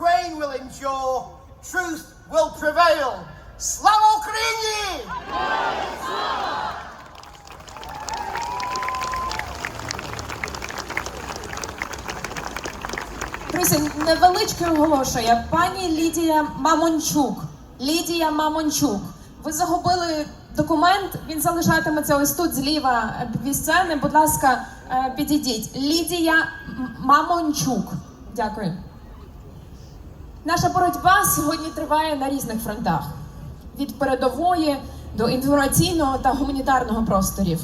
Ukraine will endure, truth will prevail. Slava Ukraini! Друзі, невеличке оголошення. Пані Лідія Мамончук. Ви загубили документ, він залишатиметься ось тут зліва від сцени. Будь ласка, підійдіть. Лідія Мамончук. Дякую. Наша боротьба сьогодні триває на різних фронтах. Від передової до інформаційного та гуманітарного просторів.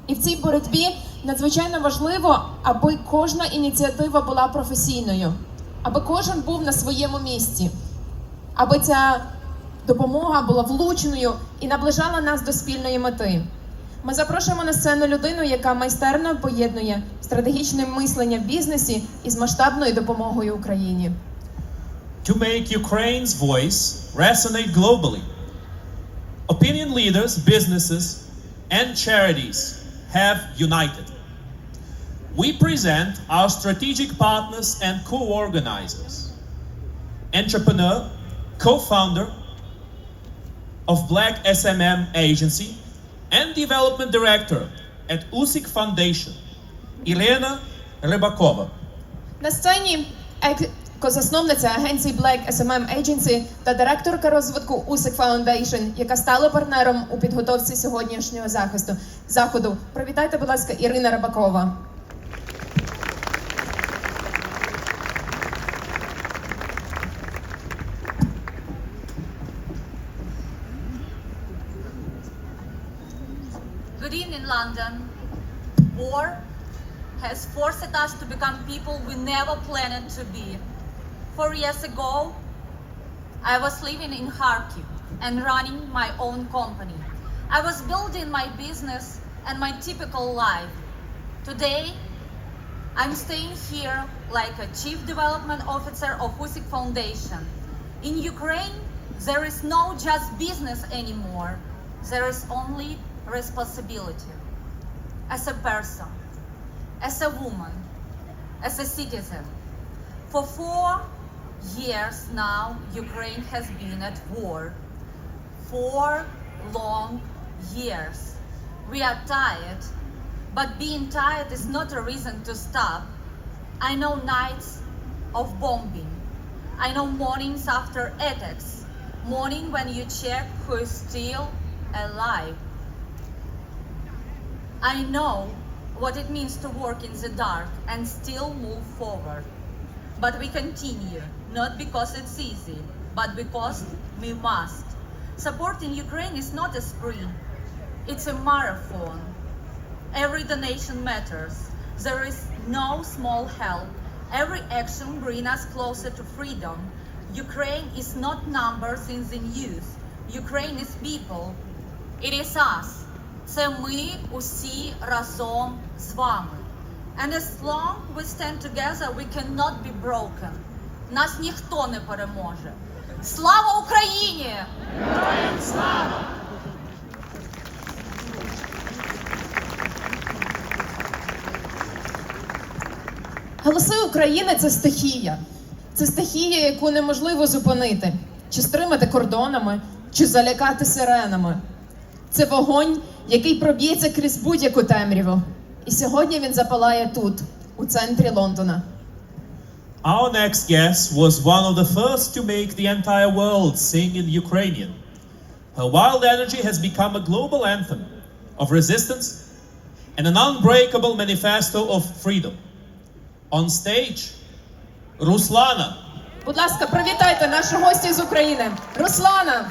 І в цій боротьбі надзвичайно важливо, аби кожна ініціатива була професійною, аби кожен був на своєму місці, аби ця допомога була влучною і наближала нас до спільної мети. Ми запрошуємо на сцену людину, яка майстерно поєднує стратегічне мислення в бізнесі із масштабною допомогою Україні. To make Ukraine's voice resonate globally, opinion leaders, businesses, and charities have united. We present our strategic partners and co-organizers. Entrepreneur, co-founder of Black SMM Agency and development director at Usyk Foundation, Ірина Рибакова. На сцені засновниця агенції Black SMM Agency та директорка розвитку Usyk Foundation, яка стала партнером у підготовці сьогоднішнього заходу. Привітайте, будь ласка, Ірина Рибакова. Good evening, London. War has forced us to become people we never planned to be. 4 years ago, I was living in Kharkiv and running my own company. I was building my business and my typical life. Today, I'm staying here like a chief development officer of Usyk Foundation. In Ukraine, there is no just business anymore. There is only responsibility. As a person, as a woman, as a citizen. For 4 years now, Ukraine has been at war. 4 long years. We are tired, but being tired is not a reason to stop. I know nights of bombing. I know mornings after attacks. Morning when you check who is still alive. I know what it means to work in the dark and still move forward. But we continue, not because it's easy, but because we must. Supporting Ukraine is not a sprint, it's a marathon. Every donation matters. There is no small help. Every action brings us closer to freedom. Ukraine is not numbers in the news. Ukraine is people. It is us. Це ми усі разом з вами. And as long we stand together, we cannot be broken. Нас ніхто не переможе. Слава Україні! Героям слава! Голоси України – це стихія. Це стихія, яку неможливо зупинити. Чи стримати кордонами, чи залякати сиренами. Це вогонь, який проб'ється крізь будь-яку темряву. І сьогодні він запалає тут, у центрі Лондона. Our next guest was one of the first to make the entire world sing in Ukrainian. Her wild energy has become a global anthem of resistance and an unbreakable manifesto of freedom. On stage, Руслана. Будь ласка, привітайте нашу гостю з України. Руслана!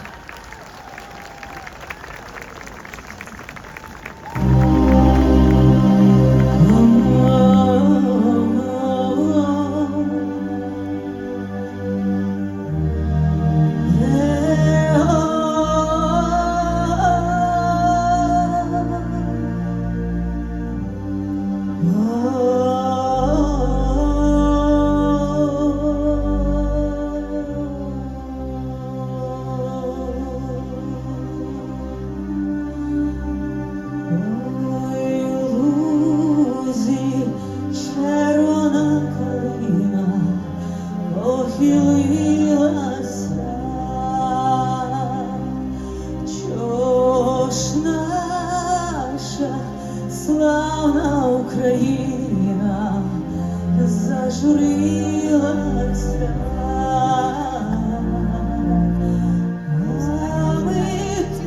нахилилася, чого ж наша славна Україна зажурилася. А ми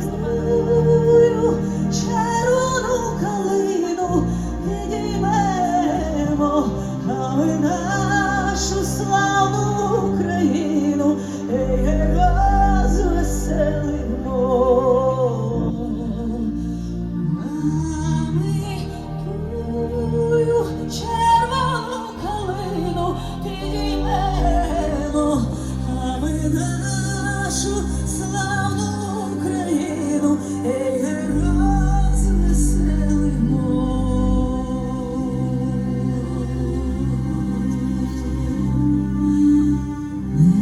тую червону калину підіймемо, а ми нашу славну Україну розвеселимо. А ми тую червону калину підіймемо, а ми нашу славну Україну розвеселимо.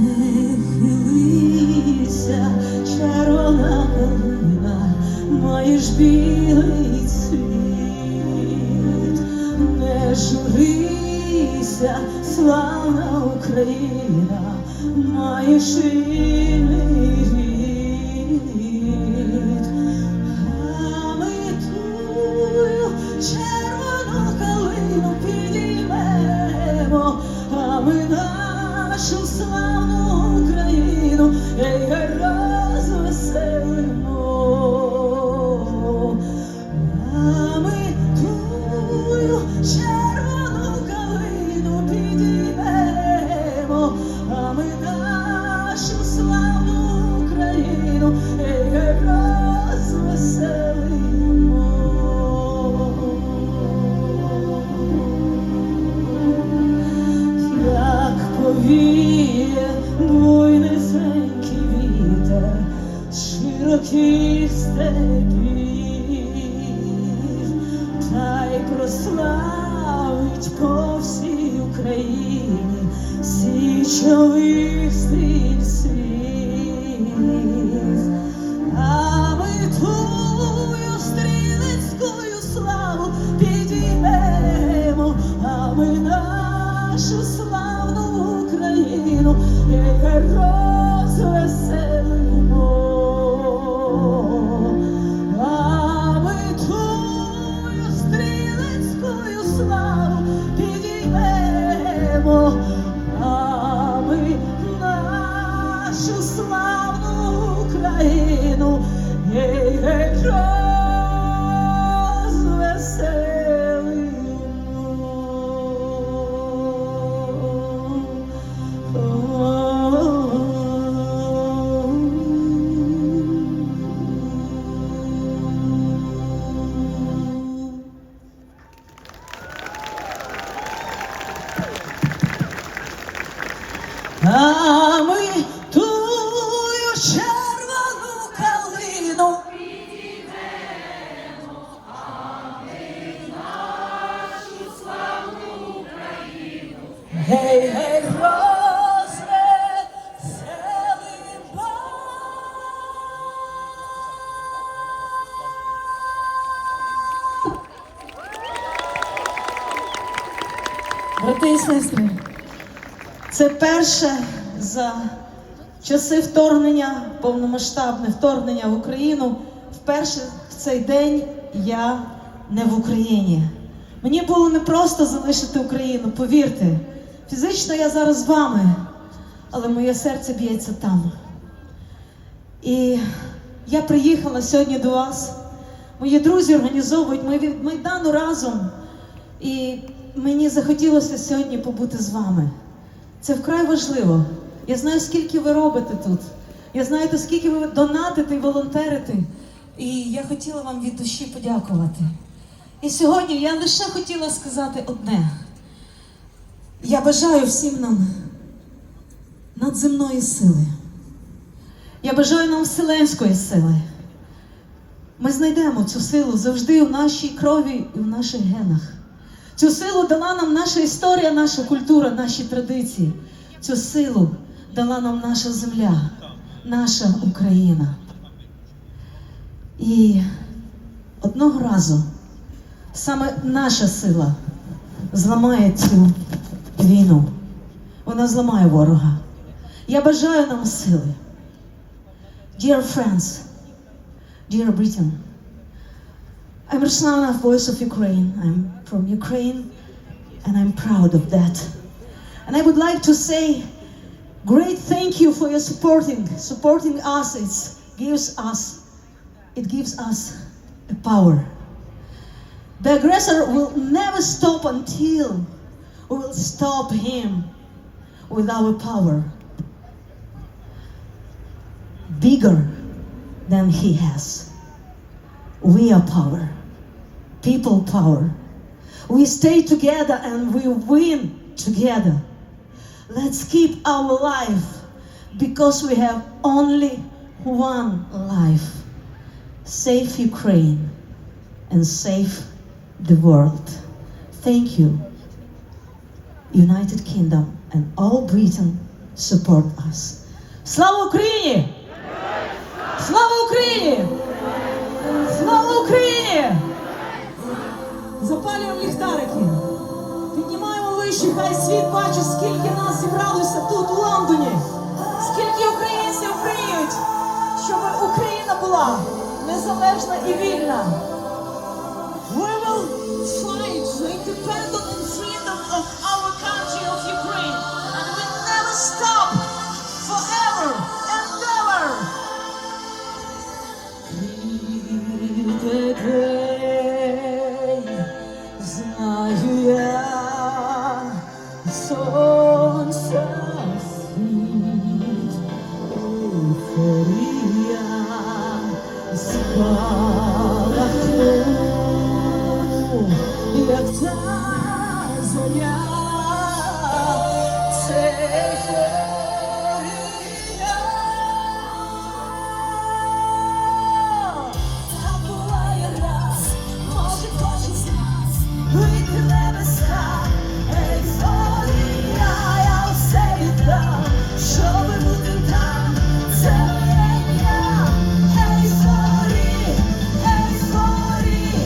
Не хилися, червона калина, маєш білий цвіт. Не журися, славна Україна, маєш вільний рід. А ми тую червону калину підіймемо, а ми нашу славну Україну розвеселимо. А ми тую червону калину підіймемо, а ми нашу славну Україну розвеселимо. Як повіє буйнесенький вітер широких степів, та й прославить по всій Україні січових стрільців. А ми тую стрілецькою славу підіймемо, а ми нашу славну Україну розвеселимо. А ми тую стрілецькою славу підіймемо, а ми нашу славну Україну а ми тую червону калину підіймемо, а ми нашу славну Україну гей-гей розвеселимо. Брати і сестри, це перше за часи вторгнення, повномасштабне вторгнення в Україну. Вперше в цей день я не в Україні. Мені було непросто залишити Україну, повірте. Фізично я зараз з вами, але моє серце б'ється там. І я приїхала сьогодні до вас. Мої друзі організовують, ми від Майдану разом. І мені захотілося сьогодні побути з вами. Це вкрай важливо. Я знаю, скільки ви робите тут. Я знаю, скільки ви донатите і волонтерите. І я хотіла вам від душі подякувати. І сьогодні я лише хотіла сказати одне. Я бажаю всім нам надземної сили. Я бажаю нам вселенської сили. Ми знайдемо цю силу завжди в нашій крові і в наших генах. Цю силу дала нам наша історія, наша культура, наші традиції. Цю силу дала нам наша земля, наша Україна. І одного разу саме наша сила зламає цю війну. Вона зламає ворога. Я бажаю нам сили. Dear friends, dear Britain, I'm Ruslana, voice of Ukraine. I'm from Ukraine, and I'm proud of that. And I would like to say great thank you for your supporting us. It gives us a power. The aggressor will never stop until we will stop him with our power. Bigger than he has. We are power. People power. We stay together and we win together. Let's keep our life because we have only one life. Save Ukraine and save the world. Thank you. United Kingdom and all Britain support us. Слава Україні! Слава Україні! Слава Україні! Запалюємо ліхтарики. Піднімаємо вище, хай світ бачить, скільки нас зібралося тут, у Лондоні. Скільки українців мріють, щоб Україна була незалежна і вільна. We will fight for independence and freedom of our country, of Ukraine. And we never stop, forever and ever. Знаю я, сонце світ, ейфорія, спалахну, як та зоря, це ейфорія. Та буває раз, може кожен з нас вийти небеса. Ейфорія, я все віддам, щоби бути там, це моє ім'я. Ейфорія, ейфорія,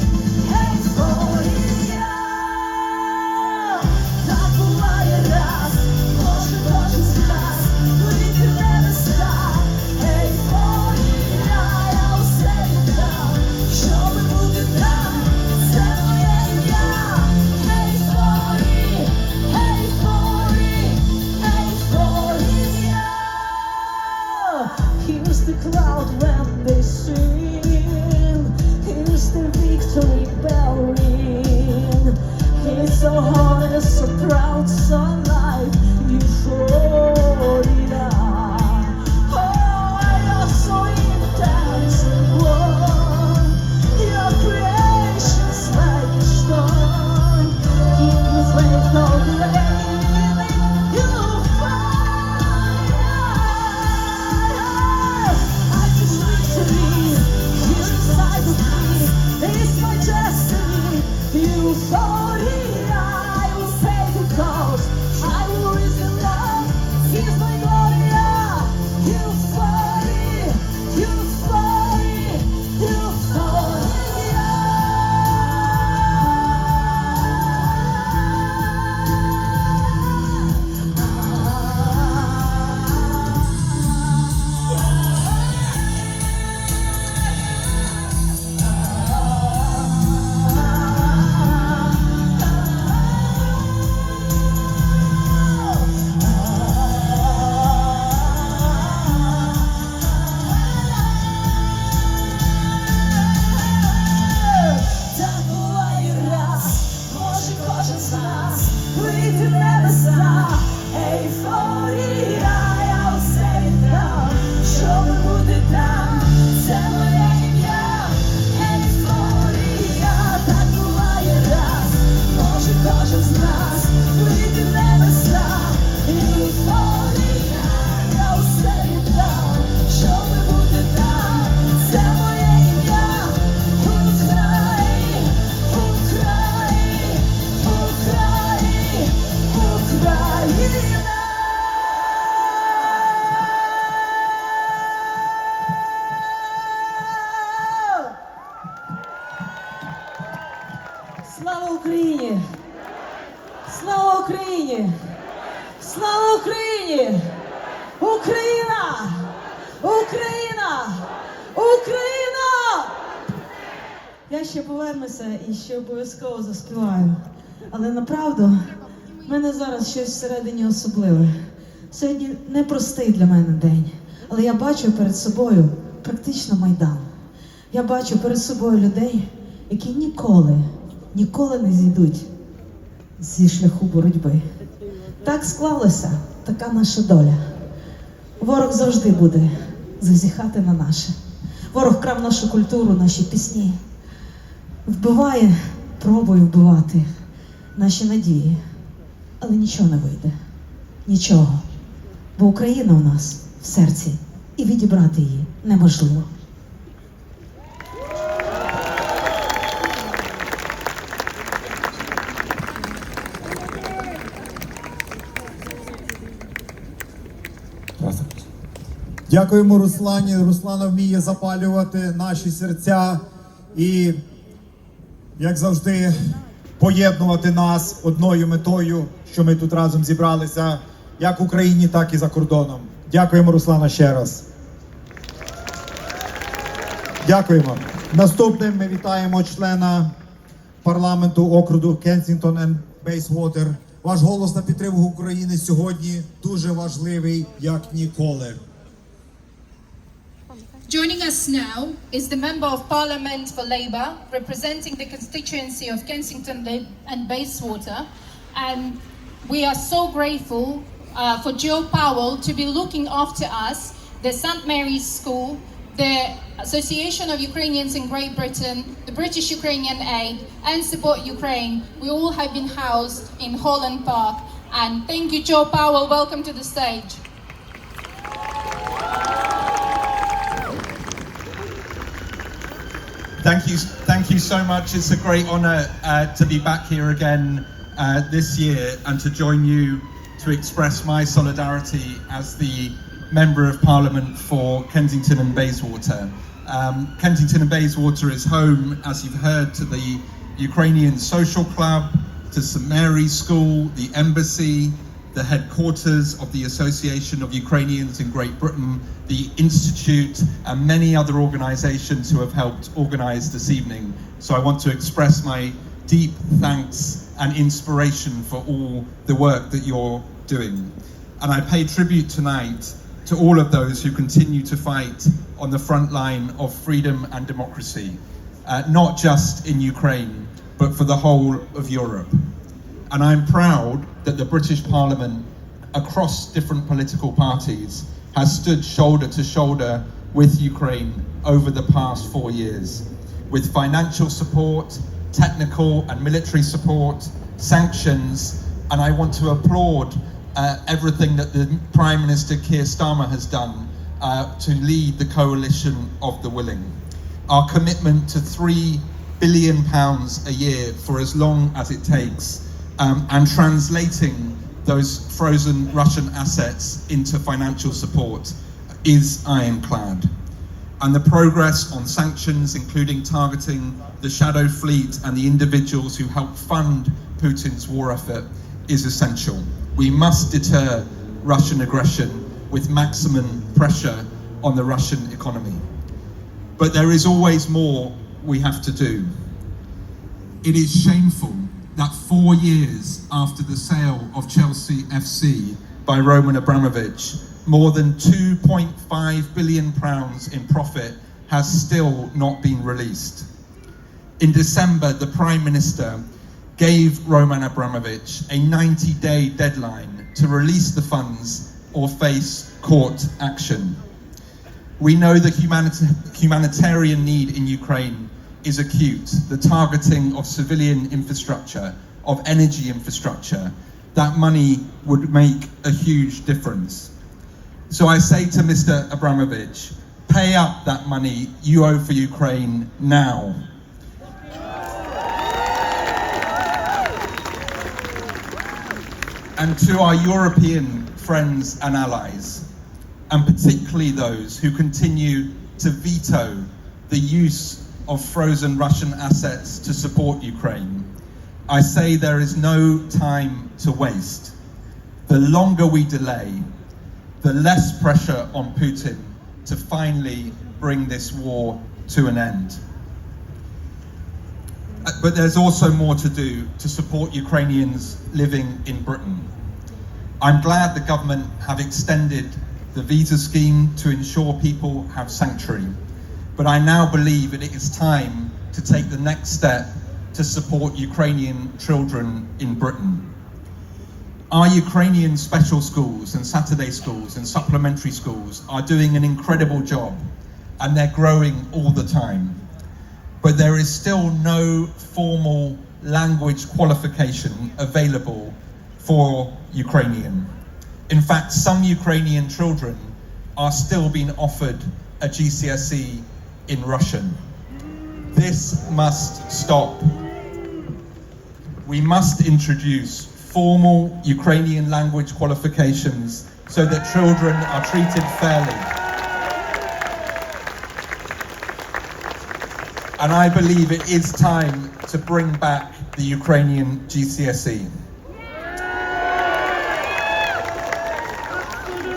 ейфорія. Так буває раз, може кожен з нас вийти небеса. Ейфорія, я все віддам, щоби бути там, це моє ім'я. Ейфорія, ейфорія, ейфорія. Here's the cloud when they sing. Here's the victory bell ring. It's so hot and so proud, so alive. Euphoria. Oh, you're so intense and warm. Your creation's like a storm. Keep you faith, no grave. You fire. I just victory. Here inside of me. It's my destiny. Euphoria. I will pay the cost. I will raise in love. Here's my gloria. Euphoria. Euphoria. Euphoria. Так буває раз, може кожен з нас вийти в небеса. Ейфорія, я усе віддам, щоби бути там, це моє ім'я. Ейфорія, так буває раз, може кожен з нас вийти в небеса. Ейфорія, я усе віддам, щоби бути там, це моє ім'я. Україна, Слава Україні! Слава Україні! Слава Україні! Україна! Україна! Україна! Я ще повернуся і ще обов'язково заспіваю. Але направду, в мене зараз щось всередині особливе. Сьогодні непростий для мене день. Але я бачу перед собою практично Майдан. Я бачу перед собою людей, які ніколи не зійдуть зі шляху боротьби. Так склалося, така наша доля. Ворог завжди буде зазіхати на наше. Ворог крав нашу культуру, наші пісні. Вбиває, пробує вбивати наші надії. Але нічого не вийде. Нічого. Бо Україна у нас в серці. І відібрати її неможливо. Дякуємо Руслані. Руслана вміє запалювати наші серця і, як завжди, поєднувати нас одною метою, що ми тут разом зібралися, як в Україні, так і за кордоном. Дякуємо, Руслана, ще раз. Дякуємо. Наступним ми вітаємо члена парламенту округу Кенсінгтон і Бейсуотер. Ваш голос на підтримку України сьогодні дуже важливий, як ніколи. Joining us now is the Member of Parliament for Labour, representing the constituency of Kensington and Beysuoter. And we are so grateful for Joe Pauwell to be looking after us, the St. Mary's School, the Association of Ukrainians in Great Britain, the British Ukrainian Aid, and Support Ukraine. We all have been housed in Holland Park. And thank you, Joe Pauwell. Welcome to the stage. Thank you so much. It's a great honour to be back here again this year and to join you to express my solidarity as the Member of Parliament for Kensington and Bayswater. Kensington and Bayswater is home, as you've heard, to the Ukrainian Social Club, to St. Mary's School, the Embassy, the headquarters of the Association of Ukrainians in Great Britain, the Institute, and many other organisations who have helped organise this evening. So I want to express my deep thanks and inspiration for all the work that you're doing. And I pay tribute tonight to all of those who continue to fight on the front line of freedom and democracy, not just in Ukraine, but for the whole of Europe. And I'm proud that the British Parliament, across different political parties, has stood shoulder to shoulder with Ukraine over the past 4 years, with financial support, technical and military support, sanctions, and I want to applaud everything that the Prime Minister Keir Starmer has done to lead the coalition of the willing. Our commitment to £3 billion a year for as long as it takes, and translating those frozen Russian assets into financial support is ironclad. And the progress on sanctions, including targeting the shadow fleet and the individuals who help fund Putin's war effort, is essential. We must deter Russian aggression with maximum pressure on the Russian economy. But there is always more we have to do. It is shameful that 4 years after the sale of Chelsea FC by Roman Abramovich, more than £2.5 billion in profit has still not been released. In December, the Prime Minister gave Roman Abramovich a 90-day deadline to release the funds or face court action. We know the humanitarian need in Ukraine is acute, the targeting of civilian infrastructure, of energy infrastructure. That money would make a huge difference. So I say to Mr. Abramovich, pay up that money you owe for Ukraine now. And to our European friends and allies, and particularly those who continue to veto the use of frozen Russian assets to support Ukraine, I say there is no time to waste. The longer we delay, the less pressure on Putin to finally bring this war to an end. But there's also more to do to support Ukrainians living in Britain. I'm glad the government have extended the visa scheme to ensure people have sanctuary. But I now believe it is time to take the next step to support Ukrainian children in Britain. Our Ukrainian special schools and Saturday schools and supplementary schools are doing an incredible job, and they're growing all the time. But there is still no formal language qualification available for Ukrainian. In fact, some Ukrainian children are still being offered a GCSE in Russian. This must stop. We must introduce formal Ukrainian language qualifications so that children are treated fairly. And I believe it is time to bring back the Ukrainian GCSE.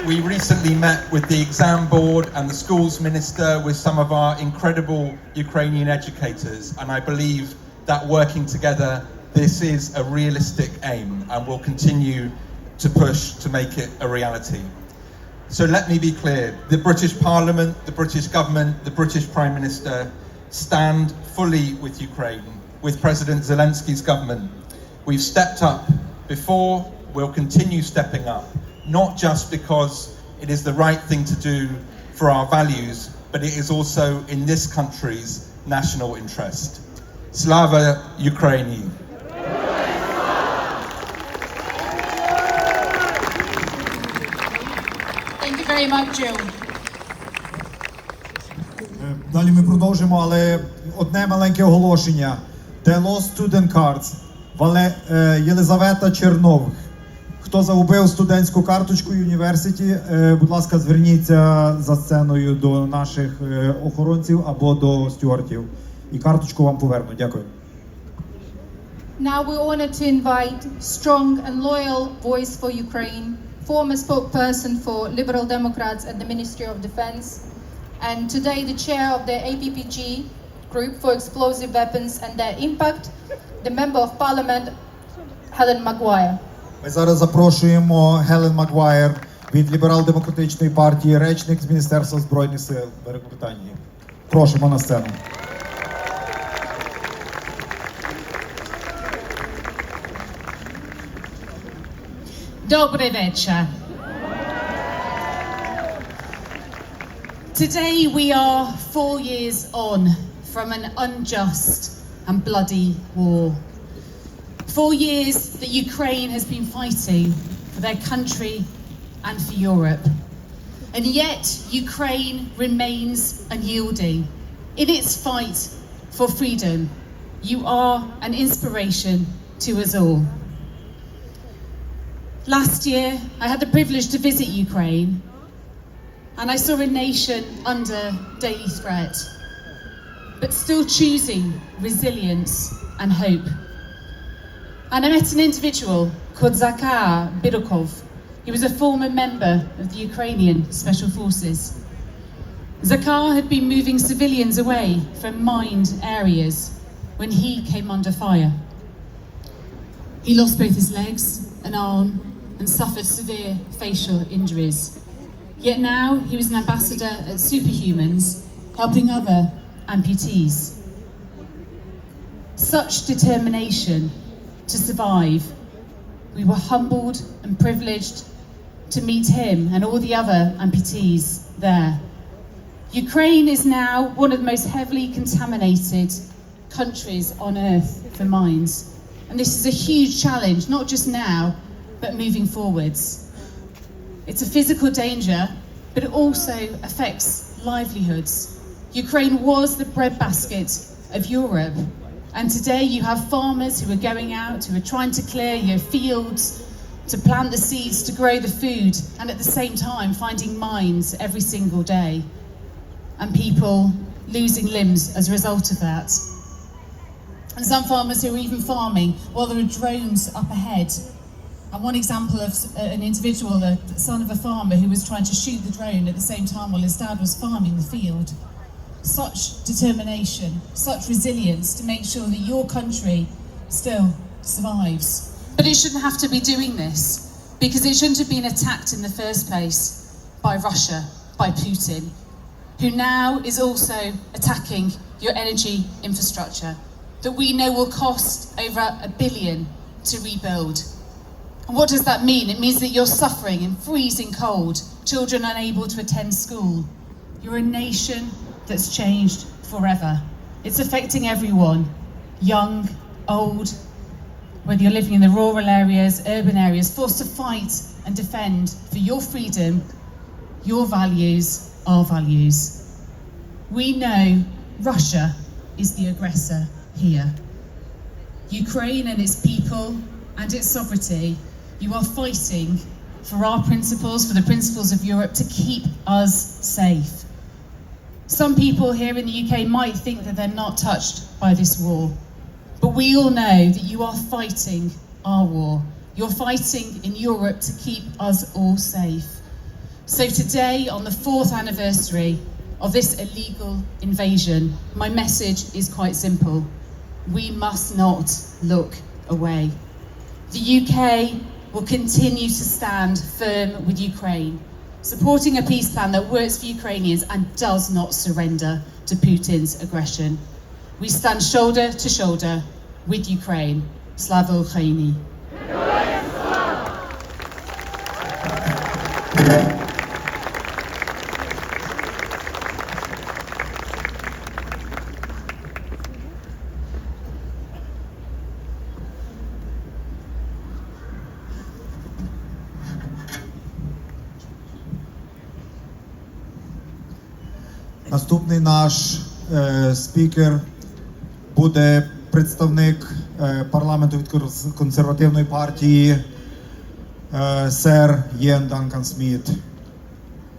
We recently met with the exam board and the schools minister with some of our incredible Ukrainian educators, and I believe that working together, this is a realistic aim, and we'll continue to push to make it a reality. So let me be clear, the British Parliament, the British government, the British Prime Minister stand fully with Ukraine, with President Zelensky's government. We've stepped up before, we'll continue stepping up, not just because it is the right thing to do for our values, but it is also in this country's national interest. Slava Ukraini! Thank you very much, Joe. Далі ми продовжимо, але одне маленьке оголошення. The lost student cards. Єлизавета Чернових. Хто загубив студентську карточку University, будь ласка, зверніться за сценою до наших охоронців або до стюартів. І карточку вам повернуть. Дякую. Now we're honored to invite strong and loyal voice for Ukraine, former spokesperson for Liberal Democrats at the Ministry of Defense, and today the chair of the APPG group for explosive weapons and their impact, the member of parliament, Хелен Магуайр. Ми зараз запрошуємо Хелен Магуайр від Ліберально-демократичної партії, речник з Міністерства Збройних сил Великобританії. Просимо на сцену. Dobry wieczór. Today we are 4 years on from an unjust and bloody war. 4 years that Ukraine has been fighting for their country and for Europe. And yet Ukraine remains unyielding in its fight for freedom. You are an inspiration to us all. Last year, I had the privilege to visit Ukraine, and I saw a nation under daily threat, but still choosing resilience and hope. And I met an individual called Zakar Bidokov. He was a former member of the Ukrainian Special Forces. Zakar had been moving civilians away from mined areas when he came under fire. He lost both his legs, an arm, and suffered severe facial injuries. Yet now he was an ambassador at Superhumans, helping other amputees. Such determination to survive. We were humbled and privileged to meet him and all the other amputees there. Ukraine is now one of the most heavily contaminated countries on earth for mines. And this is a huge challenge, not just now, but moving forwards. It's a physical danger, but it also affects livelihoods. Ukraine was the breadbasket of Europe, and today you have farmers who are going out, who are trying to clear your fields, to plant the seeds, to grow the food, and at the same time finding mines every single day, and people losing limbs as a result of that. And some farmers who are even farming while there are drones up ahead. And one example of an individual, the son of a farmer who was trying to shoot the drone at the same time while his dad was farming the field. Such determination, such resilience to make sure that your country still survives. But it shouldn't have to be doing this, because it shouldn't have been attacked in the first place by Russia, by Putin, who now is also attacking your energy infrastructure that we know will cost over $1 billion to rebuild. And what does that mean? It means that you're suffering in freezing cold, children unable to attend school. You're a nation that's changed forever. It's affecting everyone, young, old, whether you're living in the rural areas, urban areas, forced to fight and defend for your freedom, your values, our values. We know Russia is the aggressor here. Ukraine and its people and its sovereignty, you are fighting for our principles, for the principles of Europe, to keep us safe. Some people here in the UK might think that they're not touched by this war, but we all know that you are fighting our war. You're fighting in Europe to keep us all safe. So today, on the 4th anniversary of this illegal invasion, my message is quite simple. We must not look away. The UK will continue to stand firm with Ukraine, supporting a peace plan that works for Ukrainians and does not surrender to Putin's aggression. We stand shoulder to shoulder with Ukraine. Slava Ukraini. Наступний наш спікер буде представник парламенту від Консервативної партії, сер Іен Дункан Сміт.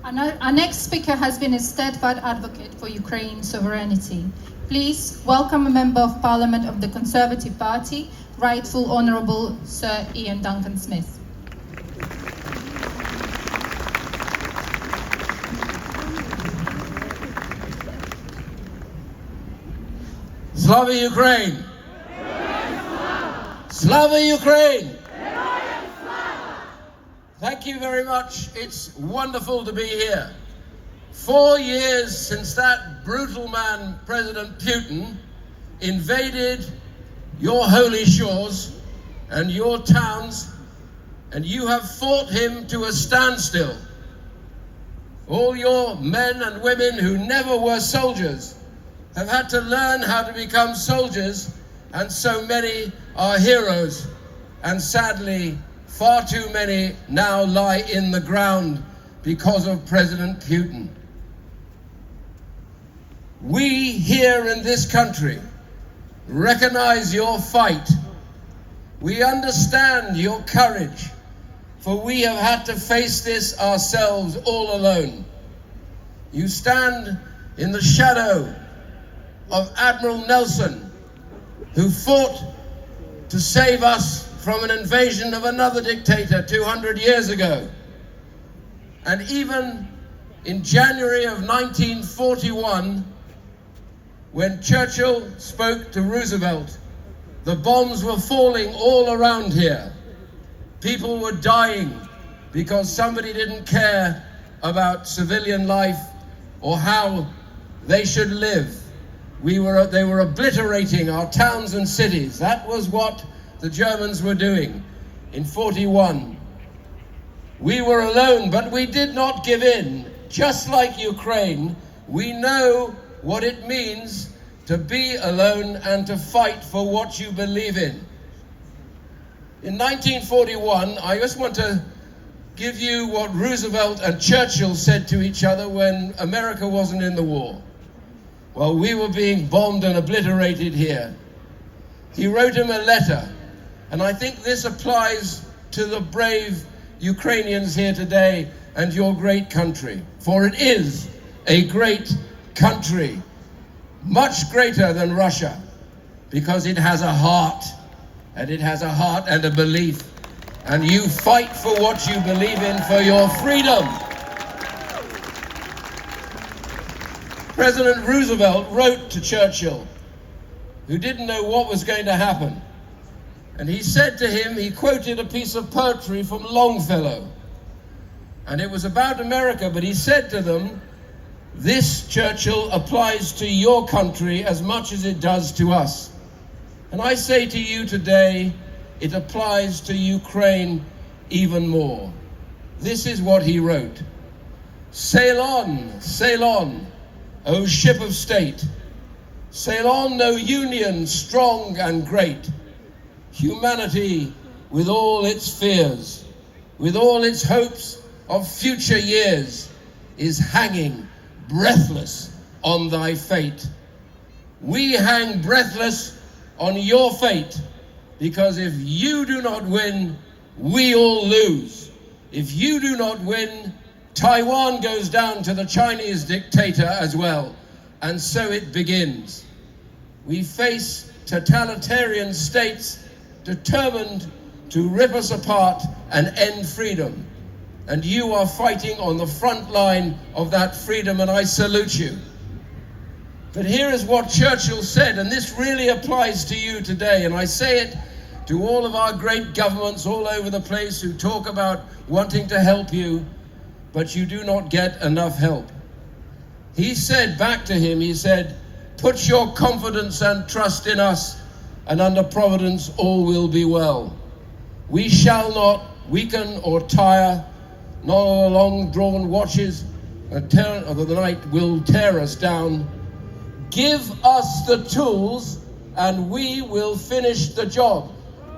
Our next speaker has been a steadfast advocate for Ukraine's sovereignty. Please welcome a member of Parliament of the Conservative Party, Rightful Honourable Sir Іен Дункан Сміт. Slava Ukraine! Slava Ukraine! Thank you very much. It's wonderful to be here. 4 years since that brutal man, President Putin, invaded your holy shores and your towns, and you have fought him to a standstill. All your men and women who never were soldiers have had to learn how to become soldiers, and so many are heroes, and sadly far too many now lie in the ground because of President Putin. We here in this country recognize your fight. We understand your courage, for we have had to face this ourselves all alone. You stand in the shadow of Admiral Nelson, who fought to save us from an invasion of another dictator 200 years ago. And even in January of 1941, when Churchill spoke to Roosevelt, the bombs were falling all around here. People were dying because somebody didn't care about civilian life or how they should live. They were obliterating our towns and cities. That was what the Germans were doing in 41. We were alone, but we did not give in. Just like Ukraine, we know what it means to be alone and to fight for what you believe in. In 1941, I just want to give you what Roosevelt and Churchill said to each other when America wasn't in the war. While we were being bombed and obliterated here. He wrote him a letter, and I think this applies to the brave Ukrainians here today and your great country. For it is a great country, much greater than Russia, because it has a heart, and it has a heart and a belief and you fight for what you believe in for your freedom. President Roosevelt wrote to Churchill, who didn't know what was going to happen. And he said to him, he quoted a piece of poetry from Longfellow. And it was about America, but he said to them, this, Churchill, applies to your country as much as it does to us. And I say to you today, it applies to Ukraine even more. This is what he wrote. Sail on, O ship of state. Sail on, O union strong and great. Humanity with all its fears, with all its hopes of future years, is hanging breathless on thy fate. We hang breathless on your fate, because if you do not win, we all lose. If you do not win, Taiwan goes down to the Chinese dictator as well, and so it begins. We face totalitarian states determined to rip us apart and end freedom. And you are fighting on the front line of that freedom, and I salute you. But here is what Churchill said, and this really applies to you today, and I say it to all of our great governments all over the place who talk about wanting to help you, but you do not get enough help. He said back to him, he said, put your confidence and trust in us, and under providence all will be well. We shall not weaken or tire, nor long drawn watches of the night will tear us down. Give us the tools and we will finish the job.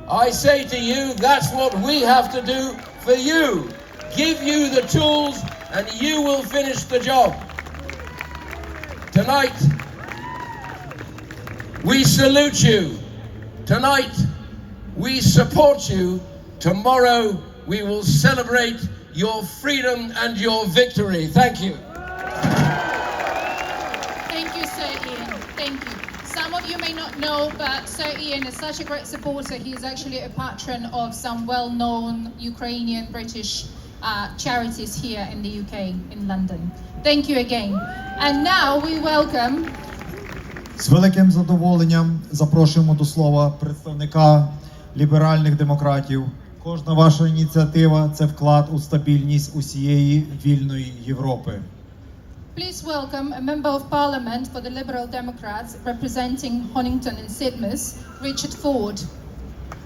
I say to you, that's what we have to do for you. Give you the tools and you will finish the job. Tonight, we salute you. Tonight, we support you. Tomorrow, we will celebrate your freedom and your victory. Thank you. Thank you, Sir Ian. Thank you. Some of you may not know, but Sir Ian is such a great supporter. He is actually a patron of some well-known Ukrainian British charities here in the UK, in London. Thank you again. And now we welcome... З великим задоволенням запрошуємо до слова представника ліберальних демократів. Кожна ваша ініціатива – це вклад у стабільність усієї вільної Європи. Please welcome a member of parliament for the Liberal Democrats representing Honington and Sidmouth, Richard Ford.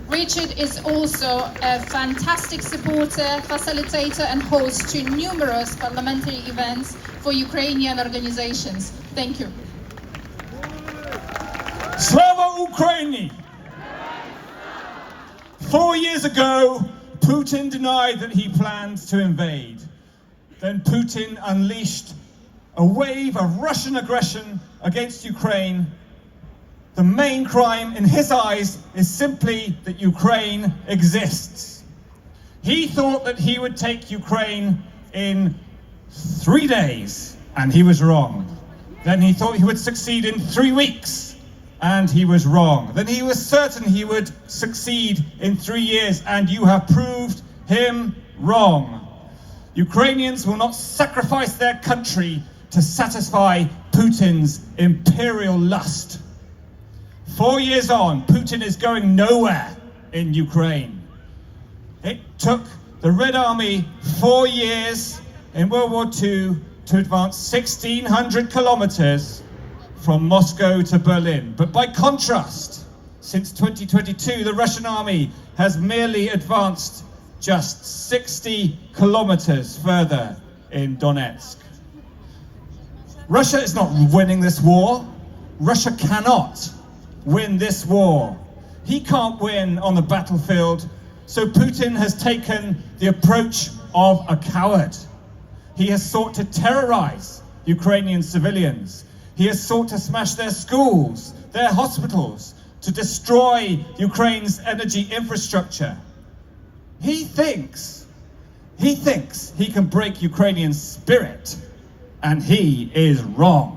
Richard is also a fantastic supporter, facilitator and host to numerous parliamentary events for Ukrainian organizations. Thank you. Slava Ukraini! 4 years ago, Putin denied that he planned to invade. Then Putin unleashed a wave of Russian aggression against Ukraine. The main crime in his eyes is simply that Ukraine exists. He thought that he would take Ukraine in 3 days, and he was wrong. Then he thought he would succeed in 3 weeks, and he was wrong. Then he was certain he would succeed in 3 years, and you have proved him wrong. Ukrainians will not sacrifice their country to satisfy Putin's imperial lust. 4 years on, Putin is going nowhere in Ukraine. It took the Red Army 4 years in World War II to advance 1,600 kilometers from Moscow to Berlin. But by contrast, since 2022, the Russian army has merely advanced just 60 kilometers further in Donetsk. Russia is not winning this war. Russia cannot win this war. He can't win on the battlefield, so Putin has taken the approach of a coward. He has sought to terrorize Ukrainian civilians. He has sought to smash their schools, their hospitals, to destroy Ukraine's energy infrastructure. He thinks he can break Ukrainian spirit, and he is wrong.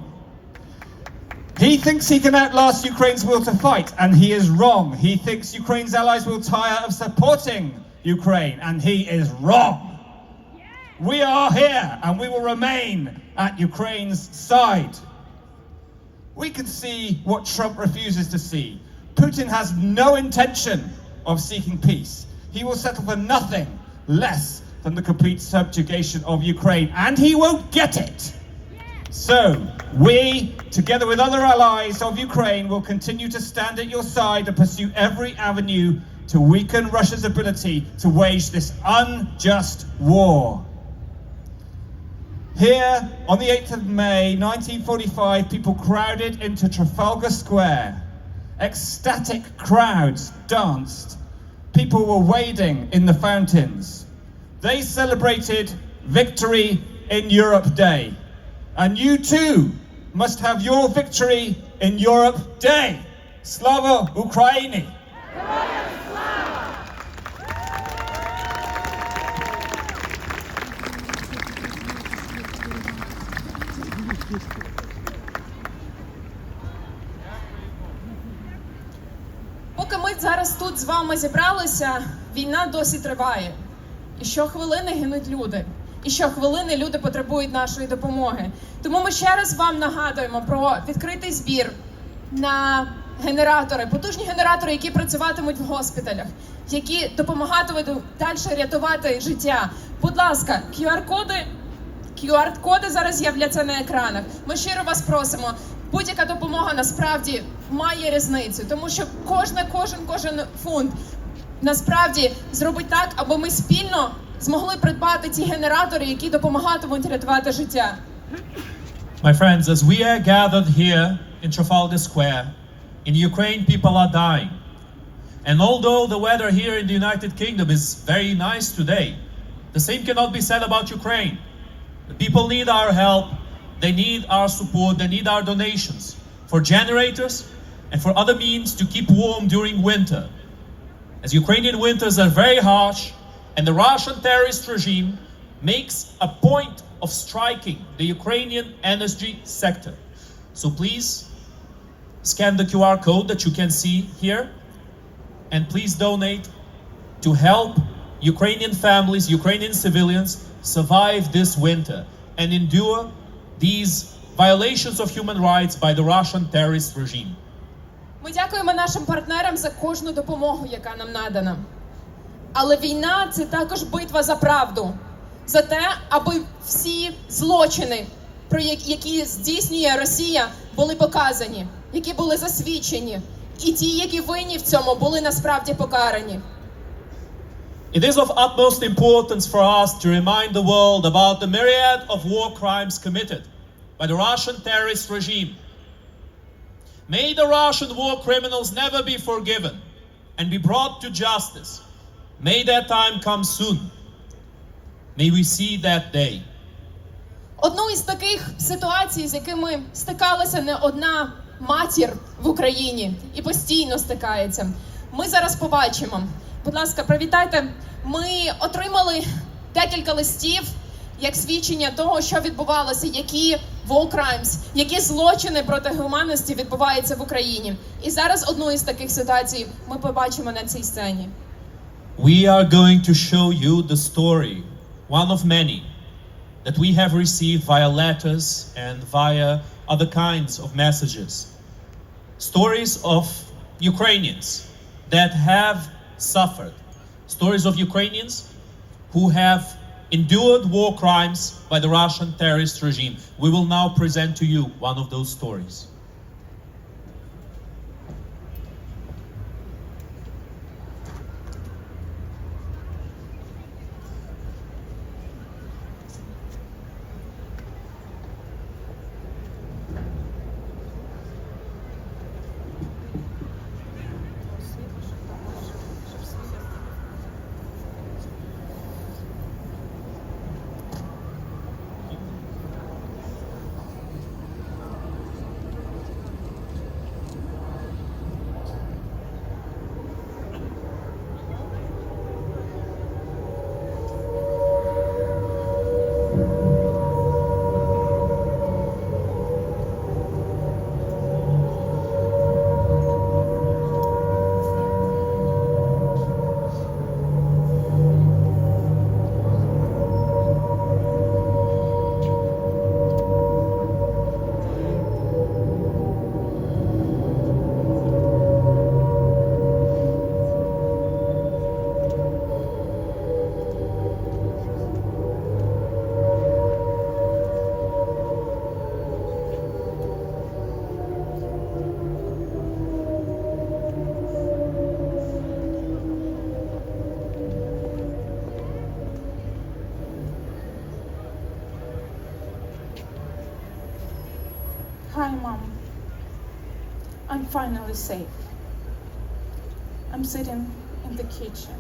He thinks he can outlast Ukraine's will to fight, and he is wrong. He thinks Ukraine's allies will tire of supporting Ukraine, and he is wrong. We are here, and we will remain at Ukraine's side. We can see what Trump refuses to see. Putin has no intention of seeking peace. He will settle for nothing less than the complete subjugation of Ukraine, and he won't get it. So, we, together with other allies of Ukraine, will continue to stand at your side and pursue every avenue to weaken Russia's ability to wage this unjust war. Here, on the 8th of May, 1945, people crowded into Trafalgar Square. Ecstatic crowds danced. People were wading in the fountains. They celebrated Victory in Europe Day. And you too must have your victory in Europe Day. Slava Ukraini! Поки ми зараз тут з вами зібралися, війна досі триває. І щохвилини гинуть люди. І щохвилини люди потребують нашої допомоги. Тому ми ще раз вам нагадуємо про відкритий збір на генератори, потужні генератори, які працюватимуть в госпіталях, які допомагатимуть далі рятувати життя. Будь ласка, QR-коди зараз з'являться на екранах. Ми вас просимо. Будь-яка допомога насправді має різницю, тому що кожен фунт насправді зробить так, аби ми спільно змогли придбати ці генератори, які допомагатимуть рятувати життя. My friends, as we are gathered here in Trafalgar Square, in Ukraine people are dying. And although the weather here in the United Kingdom is very nice today, the same cannot be said about Ukraine. The people need our help, they need our support, they need our donations for generators and for other means to keep warm during winter. As Ukrainian winters are very harsh, and the Russian terrorist regime makes a point of striking the Ukrainian energy sector. So please scan the QR code that you can see here, and please donate to help Ukrainian families, Ukrainian civilians survive this winter and endure these violations of human rights by the Russian terrorist regime. Ми дякуємо нашим партнерам за кожну допомогу, яка нам надана. Але війна – це також битва за правду. За те, аби всі злочини, про які здійснює Росія, були показані, які були засвідчені. І ті, які винні в цьому, були насправді покарані. It is of utmost importance for us to remind the world about the myriad of war crimes committed by the Russian terrorist regime. May the Russian war criminals never be forgiven and be brought to justice. May that time come soon. May we see that day. Одну із таких ситуацій, з якими стикалася не одна матір в Україні і постійно стикається, ми зараз побачимо. Будь ласка, привітайте. Ми отримали декілька листів, як свідчення того, що відбувалося, які war crimes, які злочини проти гуманності відбуваються в Україні. І зараз одну із таких ситуацій ми побачимо на цій сцені. We are going to show you the story, one of many, that we have received via letters and via other kinds of messages. Stories of Ukrainians that have suffered. Stories of Ukrainians who have endured war crimes by the Russian terrorist regime. We will now present to you one of those stories. Hi, Mom. I'm finally safe. I'm sitting in the kitchen,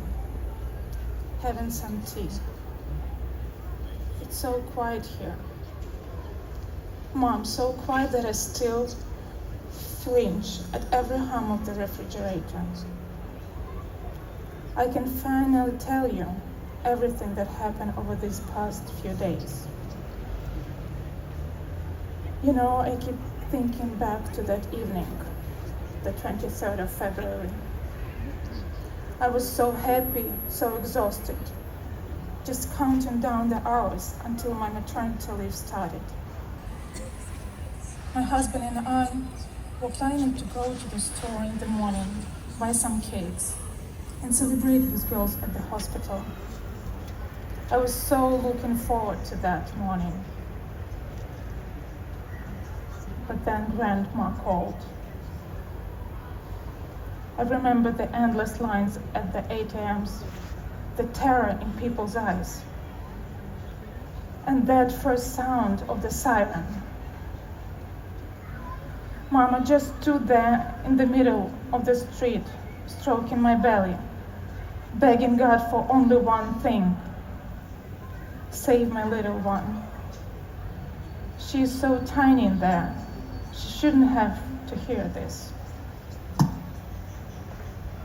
having some tea. It's so quiet here. Mom, so quiet that I still flinch at every hum of the refrigerator. I can finally tell you everything that happened over these past few days. You know, I keep thinking back to that evening, the 23rd of February. I was so happy, so exhausted, just counting down the hours until my maternity leave started. My husband and I were planning to go to the store in the morning, buy some cakes, and celebrate with girls at the hospital. I was so looking forward to that morning. But then Grandma called. I remember the endless lines at the ATMs, the terror in people's eyes, and that first sound of the siren. Mama just stood there in the middle of the street, stroking my belly, begging God for only one thing: save my little one. She is so tiny in there. She shouldn't have to hear this.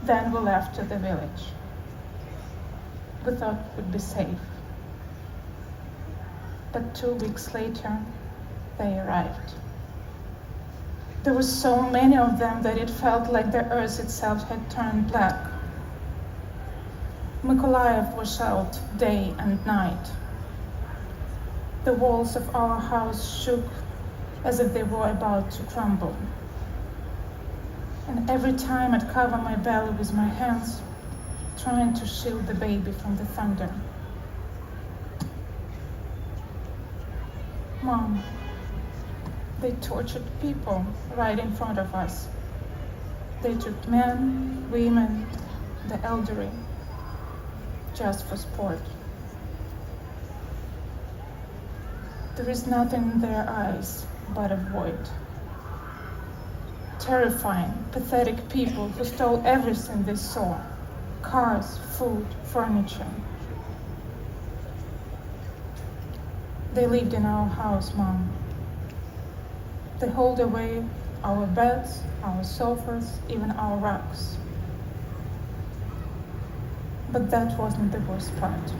Then we left to the village. We thought we'd be safe. But 2 weeks later, they arrived. There were so many of them that it felt like the earth itself had turned black. Mykolaiv was shelled day and night. The walls of our house shook as if they were about to crumble. And every time I'd cover my belly with my hands, trying to shield the baby from the thunder. Mom, they tortured people right in front of us. They took men, women, the elderly, just for sport. There is nothing in their eyes but a void. Terrifying, pathetic people who stole everything they saw: cars, food, furniture. They lived in our house, Mom. They hauled away our beds, our sofas, even our rugs. But that wasn't the worst part.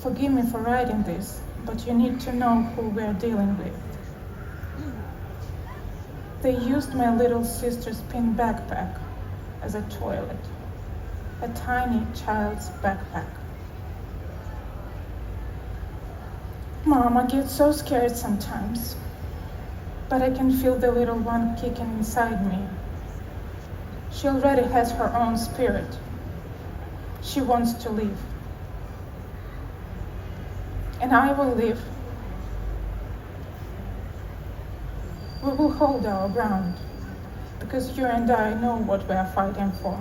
Forgive me for writing this, but you need to know who we're dealing with. They used my little sister's pink backpack as a toilet, a tiny child's backpack. Mom, I get so scared sometimes, but I can feel the little one kicking inside me. She already has her own spirit. She wants to live. And I will live. We will hold our ground, because you and I know what we are fighting for.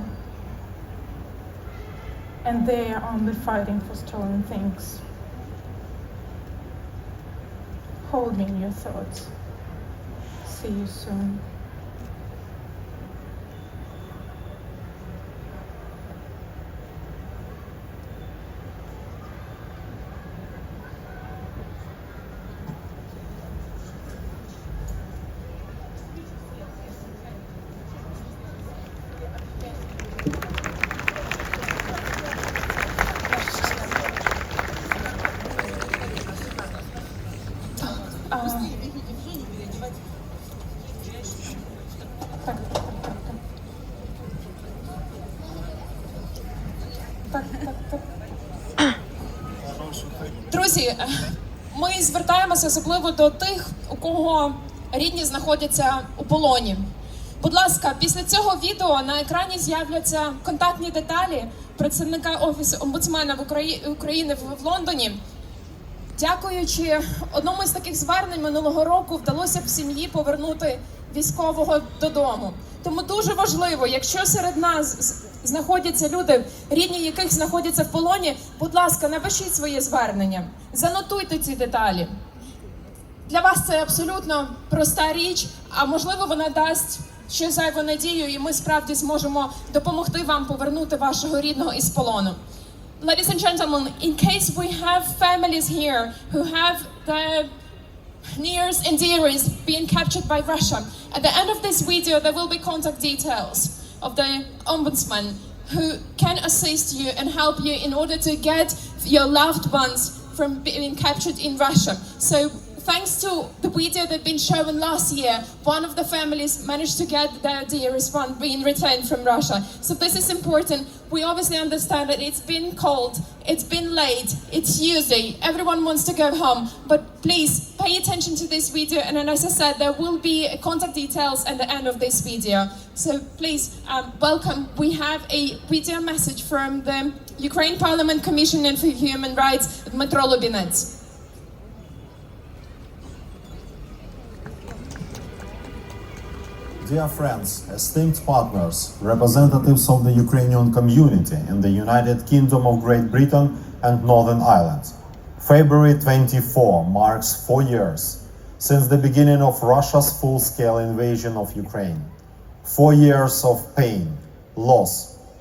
And they are only fighting for stolen things. Hold me in your thoughts. See you soon. Друзі, ми звертаємося особливо до тих, у кого рідні знаходяться у полоні. Будь ласка, після цього відео на екрані з'являться контактні деталі представника Офісу омбудсмена України в Лондоні. Дякуючи одному з таких звернень минулого року, вдалося б сім'ї повернути військового додому. Тому дуже важливо, якщо серед нас знаходяться люди, рідні яких знаходяться в полоні, будь ласка, напишіть своє звернення, занотуйте ці деталі. Для вас це абсолютно проста річ, а можливо вона дасть ще зайву надію, і ми справді зможемо допомогти вам повернути вашого рідного із полону. Ladies and gentlemen, in case we have families here who have their nears and dearies being captured by Russia, at the end of this video there will be contact details of the ombudsman who can assist you and help you in order to get your loved ones from being captured in Russia. So thanks to the video that been shown last year, one of the families managed to get their dearest one being returned from Russia. So this is important. We obviously understand that it's been cold, it's been late, it's Tuesday, everyone wants to go home, but please pay attention to this video, and then, as I said, there will be contact details at the end of this video. So please, welcome. We have a video message from the Ukraine Parliament Commissioner for Human Rights, Petro. Dear friends, esteemed partners, representatives of the Ukrainian community in the United Kingdom of Great Britain and Northern Ireland, February 24 marks 4 years since the beginning of Russia's full-scale invasion of Ukraine. 4 years of pain, loss,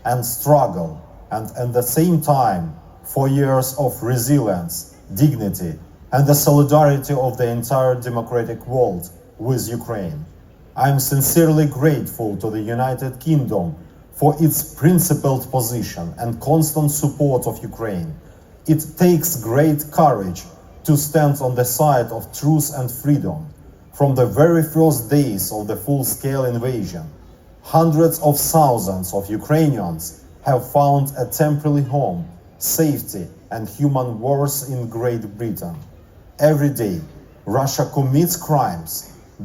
and struggle, and at the same time, 4 years of resilience, dignity, and the solidarity of the entire democratic world with Ukraine. I am sincerely grateful to the United Kingdom for its principled position and constant support of Ukraine. It takes great courage to stand on the side of truth and freedom. From the very first days of the full-scale invasion, hundreds of thousands of Ukrainians have found a temporary home, safety, and human worth in Great Britain. Every day, Russia commits crimes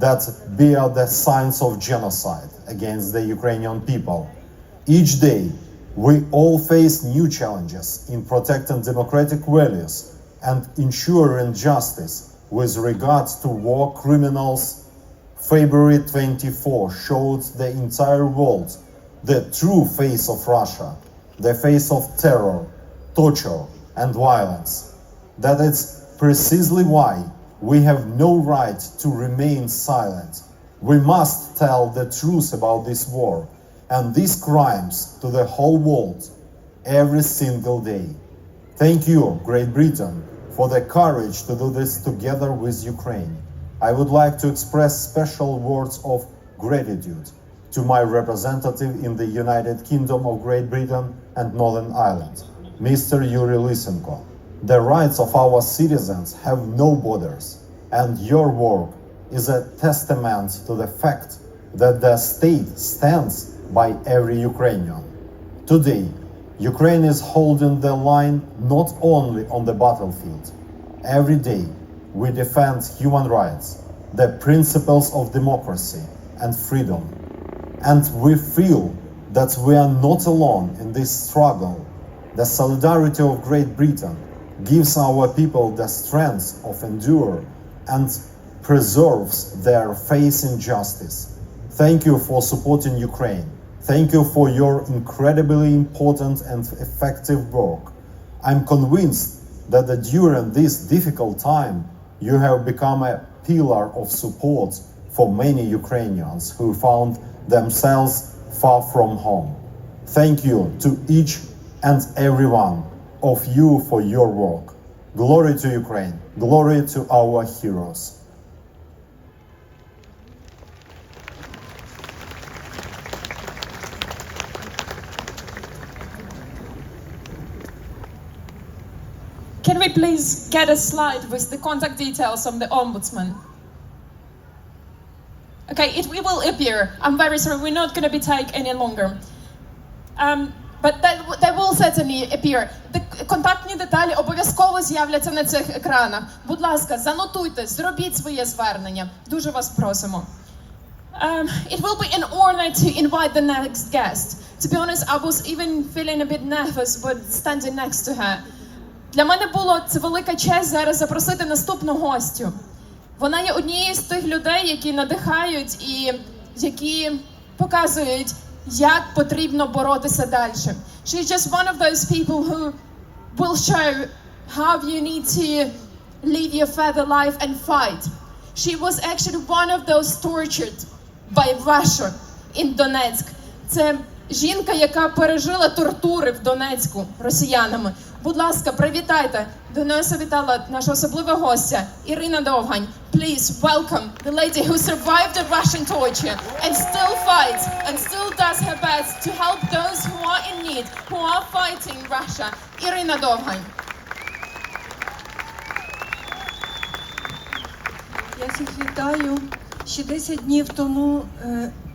that bear the signs of genocide against the Ukrainian people. Each day, we all face new challenges in protecting democratic values and ensuring justice with regards to war criminals. February 24 showed the entire world the true face of Russia, the face of terror, torture, and violence. That is precisely why we have no right to remain silent. We must tell the truth about this war and these crimes to the whole world every single day. Thank you, Great Britain, for the courage to do this together with Ukraine. I would like to express special words of gratitude to my representative in the United Kingdom of Great Britain and Northern Ireland, Mr. Yuri Lysenko. The rights of our citizens have no borders, and your work is a testament to the fact that the state stands by every Ukrainian. Today, Ukraine is holding the line not only on the battlefield. Every day, we defend human rights, the principles of democracy and freedom. And we feel that we are not alone in this struggle. The solidarity of Great Britain gives our people the strength of endure and preserves their faith in justice. Thank you for supporting Ukraine. Thank you for your incredibly important and effective work. I'm convinced that during this difficult time, you have become a pillar of support for many Ukrainians who found themselves far from home. Thank you to each and every one of you for your work. Glory to Ukraine. Glory to our heroes. Can we please get a slide with the contact details of the ombudsman? Okay, it will appear. I'm very sorry, we're not going to be taking any longer. But they will certainly appear. Контактні деталі обов'язково з'являться на цих екранах. Будь ласка, занотуйте, зробіть своє звернення. Дуже вас просимо. It will be an honor to invite the next guest. To be honest, I was even feeling a bit nervous when standing next to her. Для мене було це велика честь зараз запросити наступну гостю. Вона є однією з тих людей, які надихають і які показують як потрібно боротися далі. She's just one of those people who will show how you need to live your further life and fight. She was actually one of those tortured by Russia in Donetsk. Це жінка, яка пережила тортури в Донецьку росіянами. Будь ласка, привітайте. До нас завітала наша особлива гостя Ірина Довгань. Please welcome the lady who survived the Russian torture and still fights and still does her best to help those who are in need, who are fighting Russia. Ірина Довгань. Я всіх вітаю. Ще 10 днів тому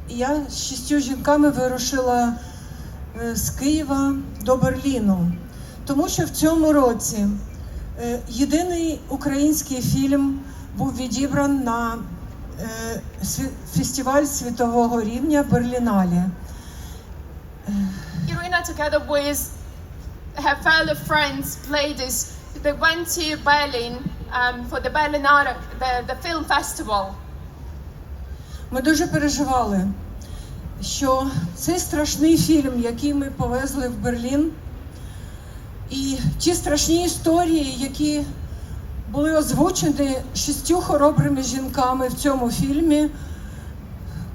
я з 6 жінками вирушила з Києва до Берліну. Тому що в цьому році єдиний український фільм був відібран на фестиваль світового рівня Берліналі. Irina, together with her fellow friends, ladies, they went to Berlin for the Berlinale, the film festival. Ми дуже переживали, що цей страшний фільм, який ми повезли в Берлін, і ті страшні історії, які були озвучені 6 хоробрими жінками в цьому фільмі,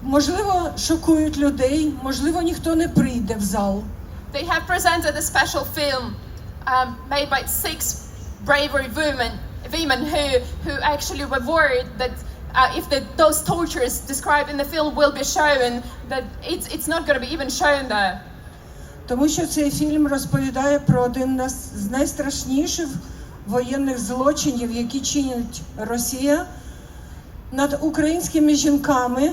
можливо, шокують людей, можливо, ніхто не прийде в зал. They have presented a special film made by 6 bravery women who actually were worried that if those tortures described in the film will be shown, that it's not going to be even shown there. Тому що цей фільм розповідає про один з найстрашніших воєнних злочинів, які чинить Росія над українськими жінками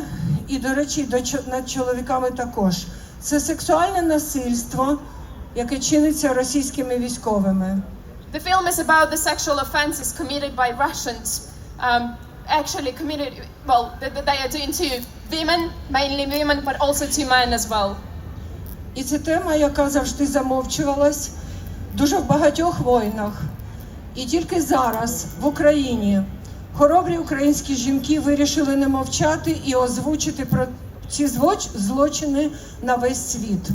і, до речі, над чоловіками також. Це сексуальне насильство, яке чиниться російськими військовими. The film is about the sexual offenses committed by Russians, actually committed, well, that they are doing to women, mainly women, but also to men as well. І це тема, яка завжди замовчувалась дуже в багатьох війнах. І тільки зараз в Україні хоробрі українські жінки вирішили не мовчати і озвучити про ці злочини на весь світ.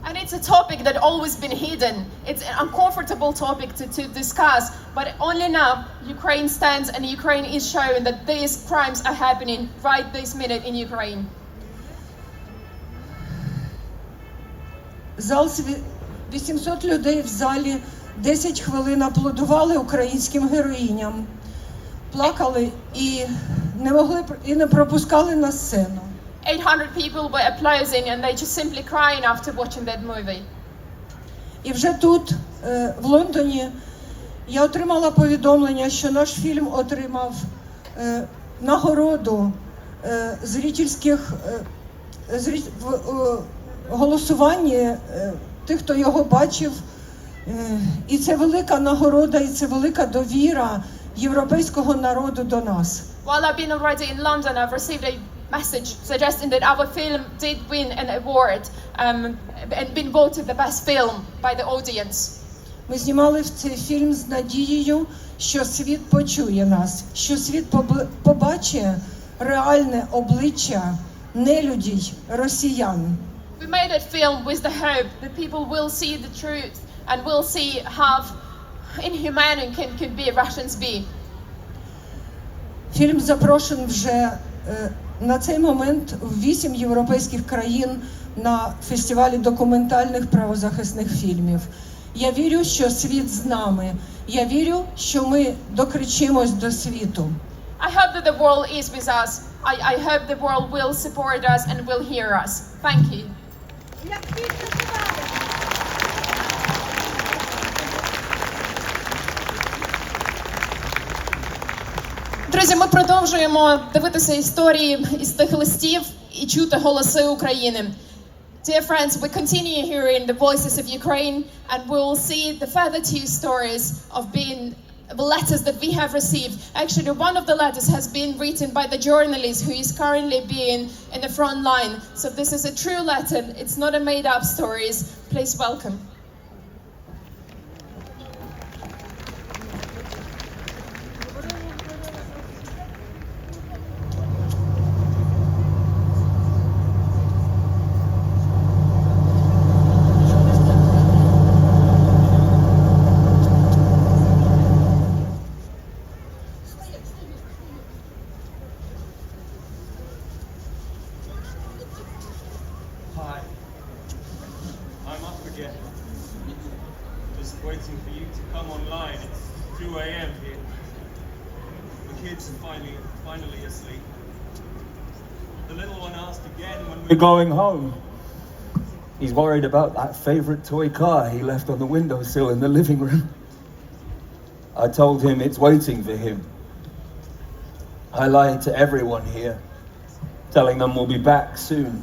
And it's a topic that always been hidden. It's an uncomfortable topic to discuss, but only now Ukraine stands and Ukraine is showing that these crimes are happening right this minute in Ukraine. Зал 800 людей в залі 10 хвилин аплодували українським героїням, плакали і не пропускали на сцену. 800 people were applauding and they just simply crying after watching that movie. І вже тут, в Лондоні, я отримала повідомлення, що наш фільм отримав нагороду зрительських голосуванні тих, хто його бачив. І це велика нагорода, і це велика довіра європейського народу до нас. While I've been already in London, I've received a message suggesting that our film did win an award and been voted the best film by the audience. Ми знімали цей фільм з надією, що світ почує нас, що світ побачить реальне обличчя нелюдій, росіян. We made that film with the hope that people will see the truth and will see how inhumane can be Russians be. Фільм запрошений вже на цей момент в 8 європейських країн на фестивалі документальних правозахисних фільмів. Я вірю, що світ з нами. Я вірю, що ми докричимось до світу. I hope that the world is with us. I hope the world will support us and will hear us. Thank you. Друзі, ми продовжуємо дивитися історії із тих листів і чути голоси України. Dear friends, we continue hearing the voices of Ukraine and we will see the further two stories of the letters that we have received. Actually, one of the letters has been written by the journalist who is currently being in the front line. So this is a true letter. It's not a made-up stories. Please welcome. waiting for you to come online. It's 2 a.m. here. The kids are finally asleep. The little one asked again when we're going home. He's worried about that favorite toy car he left on the windowsill in the living room. I told him it's waiting for him. I lied to everyone here, telling them we'll be back soon.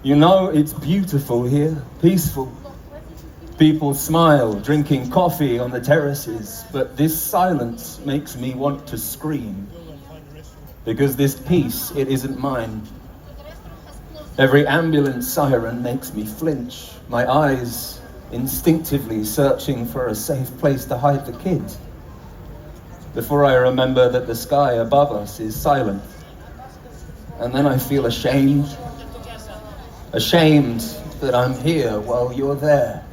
You know, it's beautiful here, peaceful. People smile, drinking coffee on the terraces, but this silence makes me want to scream. Because this peace, it isn't mine. Every ambulance siren makes me flinch, my eyes instinctively searching for a safe place to hide the kids. Before I remember that the sky above us is silent. And then I feel ashamed that I'm here while you're there.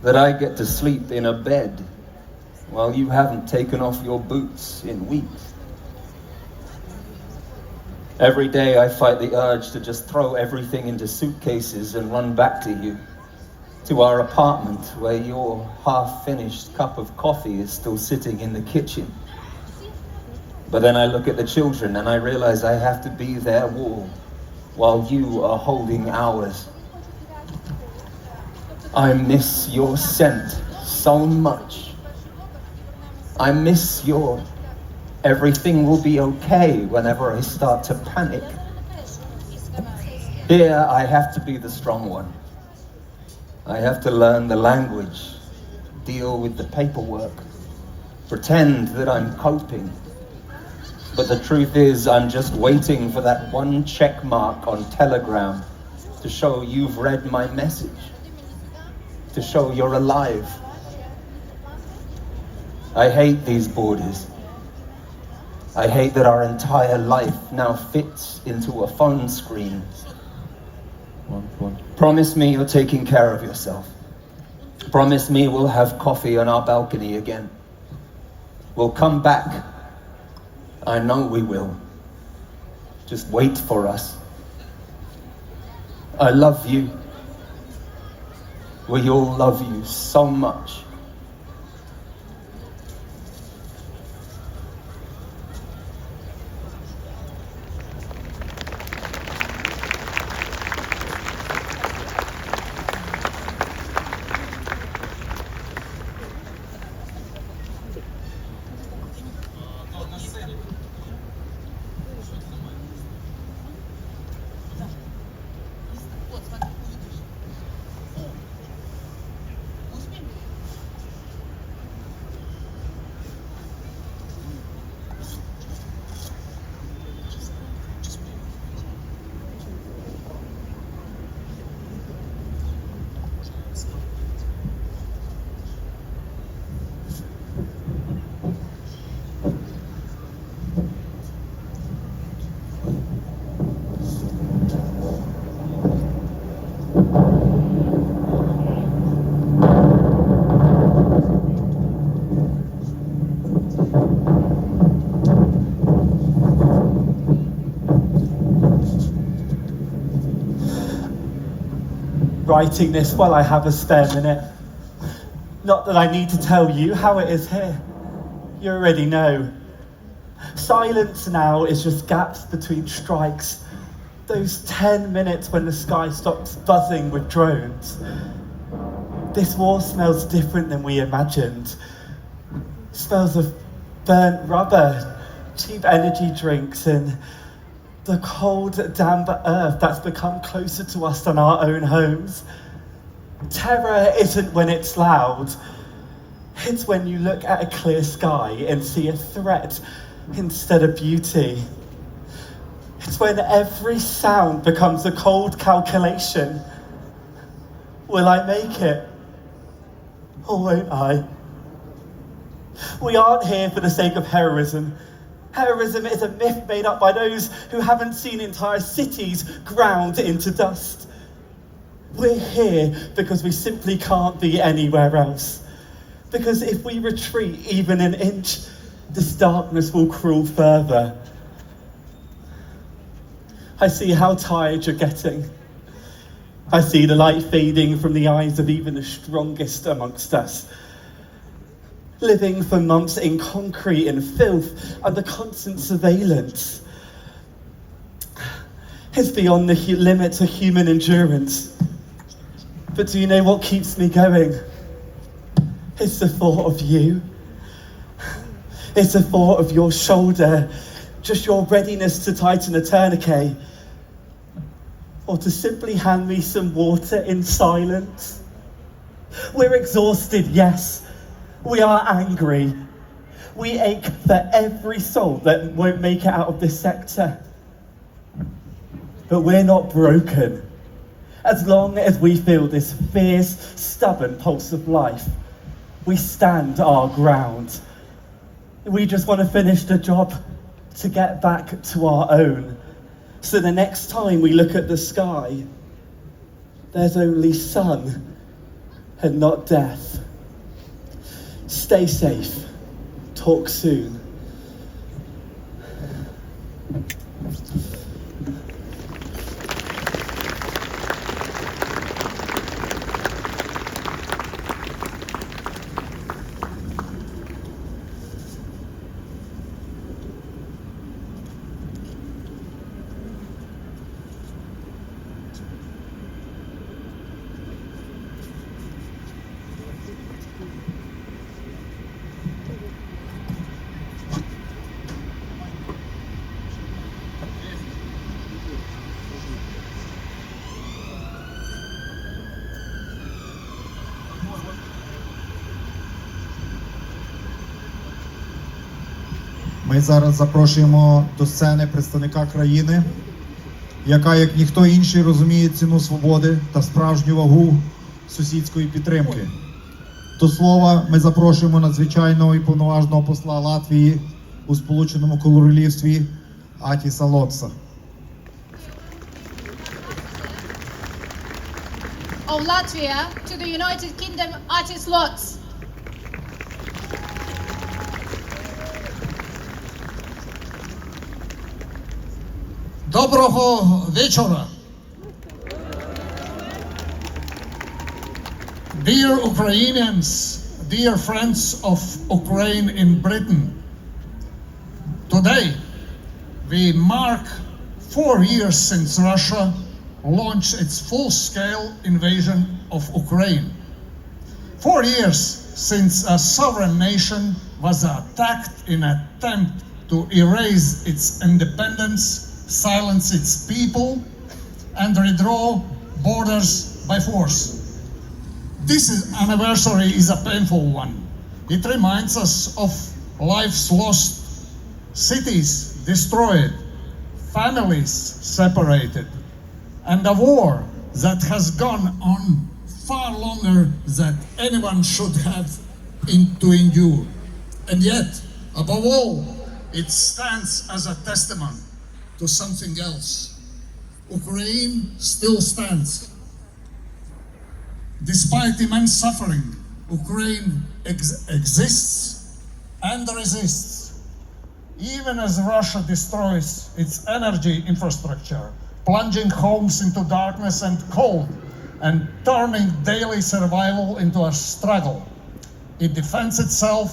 That I get to sleep in a bed while you haven't taken off your boots in weeks. Every day I fight the urge to just throw everything into suitcases and run back to you, to our apartment where your half-finished cup of coffee is still sitting in the kitchen. But then I look at the children and I realize I have to be their wall while you are holding ours. I miss your scent so much. I miss your everything will be okay whenever I start to panic. Here I have to be the strong one. I have to learn the language, deal with the paperwork, pretend that I'm coping. But the truth is, I'm just waiting for that one check mark on Telegram to show you've read my message, to show you're alive. I hate these borders. I hate that our entire life now fits into a phone screen. Promise me you're taking care of yourself. Promise me we'll have coffee on our balcony again. We'll come back. I know we will. Just wait for us. I love you. We all love you so much. Writing this while I have a spare minute. Not that I need to tell you how it is here. You already know. Silence now is just gaps between strikes. Those 10 minutes when the sky stops buzzing with drones. This war smells different than we imagined. Smells of burnt rubber, cheap energy drinks, and the cold, damp earth that's become closer to us than our own homes. Terror isn't when it's loud. It's when you look at a clear sky and see a threat instead of beauty. It's when every sound becomes a cold calculation. Will I make it? Or won't I? We aren't here for the sake of heroism. Heroism is a myth made up by those who haven't seen entire cities ground into dust. We're here because we simply can't be anywhere else. Because if we retreat even an inch, this darkness will crawl further. I see how tired you're getting. I see the light fading from the eyes of even the strongest amongst us. Living for months in concrete and filth under constant surveillance is beyond the limits of human endurance. But do you know what keeps me going? It's the thought of you. It's the thought of your shoulder, just your readiness to tighten a tourniquet, or to simply hand me some water in silence. We're exhausted, yes. We are angry. We ache for every soul that won't make it out of this sector. But we're not broken. As long as we feel this fierce, stubborn pulse of life, we stand our ground. We just want to finish the job to get back to our own. So the next time we look at the sky, there's only sun and not death. Stay safe. Talk soon. Ми зараз запрошуємо до сцени представника країни, яка, як ніхто інший, розуміє ціну свободи та справжню вагу сусідської підтримки. До слова, ми запрошуємо надзвичайного і повноважного посла Латвії у Сполученому Королівстві Атіса Лотса. Of Latvia to the United Kingdom, Atis Lots. Доброго вечора. Dear Ukrainians, dear friends of Ukraine in Britain, today we mark 4 years since Russia launched its full-scale invasion of Ukraine. 4 years since a sovereign nation was attacked in an attempt to erase its independence, silence its people, and redraw borders by force. This anniversary is a painful one. It reminds us of lives lost, cities destroyed, families separated, and a war that has gone on far longer than anyone should have to endure. And yet, above all, it stands as a testament to something else. Ukraine still stands. Despite immense suffering, Ukraine exists and resists. Even as Russia destroys its energy infrastructure, plunging homes into darkness and cold, and turning daily survival into a struggle, it defends itself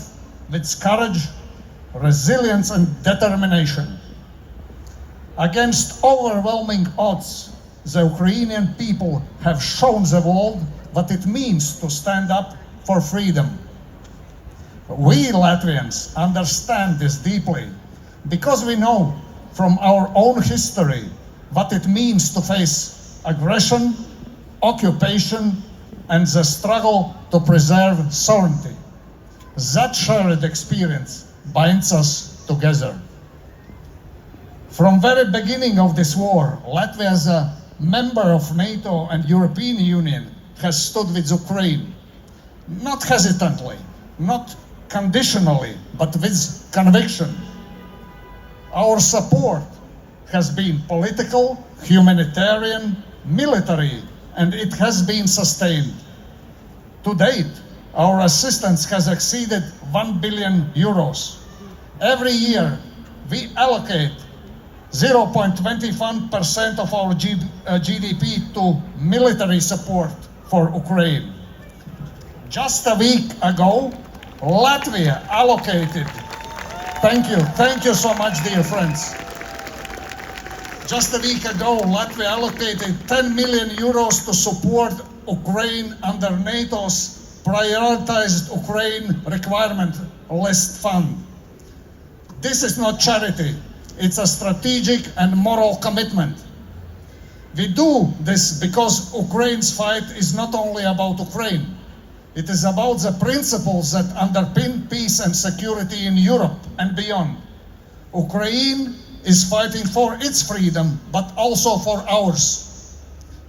with courage, resilience, and determination. Against overwhelming odds, the Ukrainian people have shown the world what it means to stand up for freedom. We Latvians understand this deeply because we know from our own history what it means to face aggression, occupation, and the struggle to preserve sovereignty. That shared experience binds us together. From very beginning of this war, Latvia as a member of NATO and European Union has stood with Ukraine, not hesitantly, not conditionally, but with conviction. Our support has been political, humanitarian, military, and it has been sustained. To date, our assistance has exceeded 1 billion euros. Every year, we allocate 0.21% of our GDP to military support for Ukraine. Just a week ago, Latvia allocated, thank you so much, dear friends. Just a week ago, Latvia allocated 10 million euros to support Ukraine under NATO's prioritized Ukraine requirement list fund. This is not charity, it's a strategic and moral commitment. We do this because Ukraine's fight is not only about Ukraine. It is about the principles that underpin peace and security in Europe and beyond. Ukraine is fighting for its freedom, but also for ours.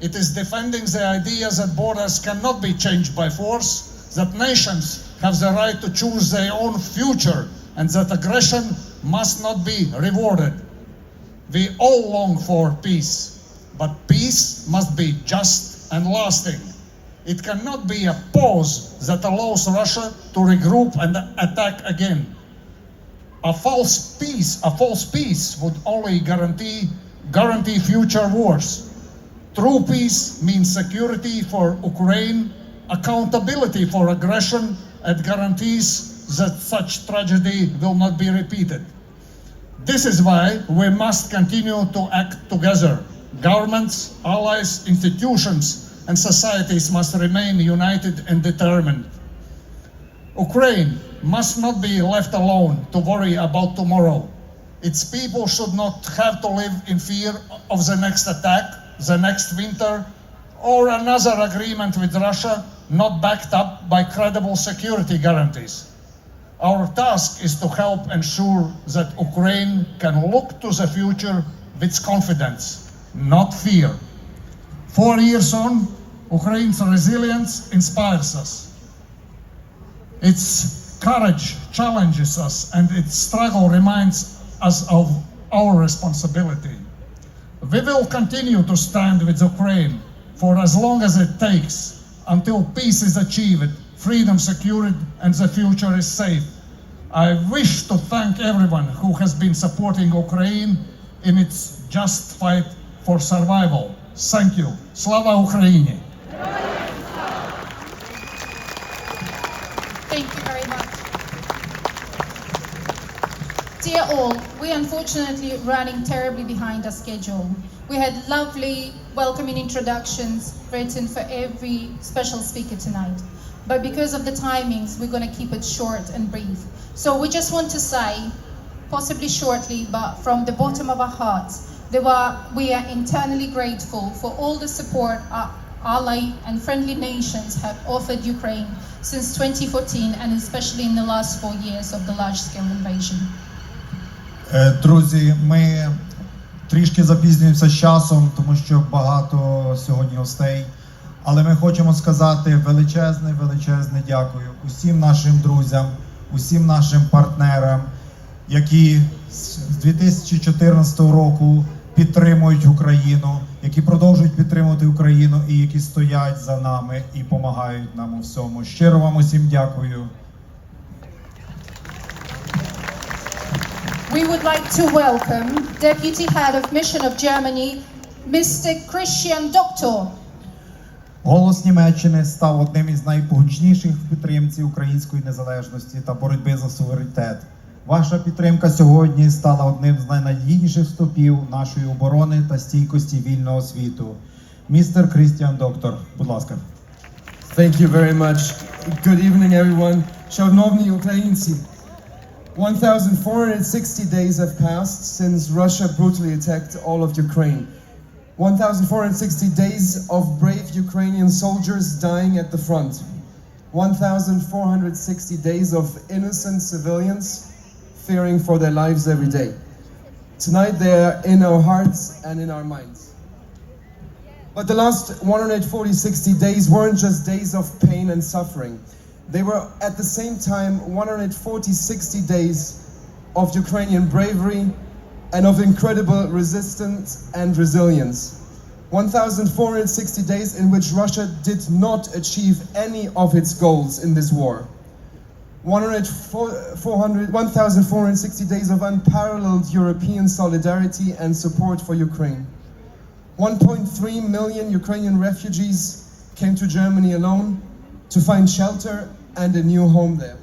It is defending the idea that borders cannot be changed by force, that nations have the right to choose their own future, and that aggression must not be rewarded. We all long for peace, but peace must be just and lasting. It cannot be a pause that allows Russia to regroup and attack again. A false peace would only guarantee future wars. True peace means security for Ukraine, accountability for aggression, and guarantees that such tragedy will not be repeated. This is why we must continue to act together. Governments, allies, institutions, and societies must remain united and determined. Ukraine must not be left alone to worry about tomorrow. Its people should not have to live in fear of the next attack, the next winter, or another agreement with Russia not backed up by credible security guarantees. Our task is to help ensure that Ukraine can look to the future with confidence, not fear. 4 years on, Ukraine's resilience inspires us. Its courage challenges us, and its struggle reminds us of our responsibility. We will continue to stand with Ukraine for as long as it takes, until peace is achieved, freedom secured, and the future is safe. I wish to thank everyone who has been supporting Ukraine in its just fight for survival. Thank you. Slava Ukraini! Thank you very much. Dear all, we unfortunately running terribly behind our schedule. We had lovely welcoming introductions written for every special speaker tonight. But because of the timings, we're going to keep it short and brief. So we just want to say, possibly shortly, but from the bottom of our hearts, we are internally grateful for all the support our ally and friendly nations have offered Ukraine since 2014, and especially in the last 4 years of the large-scale invasion. Друзі, ми трішки запізнюємося з часом, тому що багато сьогодні гостей. Але ми хочемо сказати величезне дякую усім нашим друзям, усім нашим партнерам, які з 2014 року підтримують Україну, які продовжують підтримувати Україну і які стоять за нами і допомагають нам у всьому. Щиро вам усім дякую. We would like to welcome Deputy Head of Mission of Germany, Mr. Christian Doctor. Голос Німеччини став одним із найгучніших в підтримці української незалежності та боротьби за суверенітет. Ваша підтримка сьогодні стала одним з найнадійніших стовпів нашої оборони та стійкості вільного світу. Містер Крістіан Доктор, будь ласка. Thank you very much. Good evening, everyone. Шановні українці, 1,460 days have passed since Russia brutally attacked all of Ukraine. 1,460 days of brave Ukrainian soldiers dying at the front. 1,460 days of innocent civilians fearing for their lives every day. Tonight they are in our hearts and in our minds. But the last 160 days weren't just days of pain and suffering. They were at the same time 160 days of Ukrainian bravery and of incredible resistance and resilience. 1,460 days in which Russia did not achieve any of its goals in this war. 1,460 days of unparalleled European solidarity and support for Ukraine. 1.3 million Ukrainian refugees came to Germany alone to find shelter and a new home there.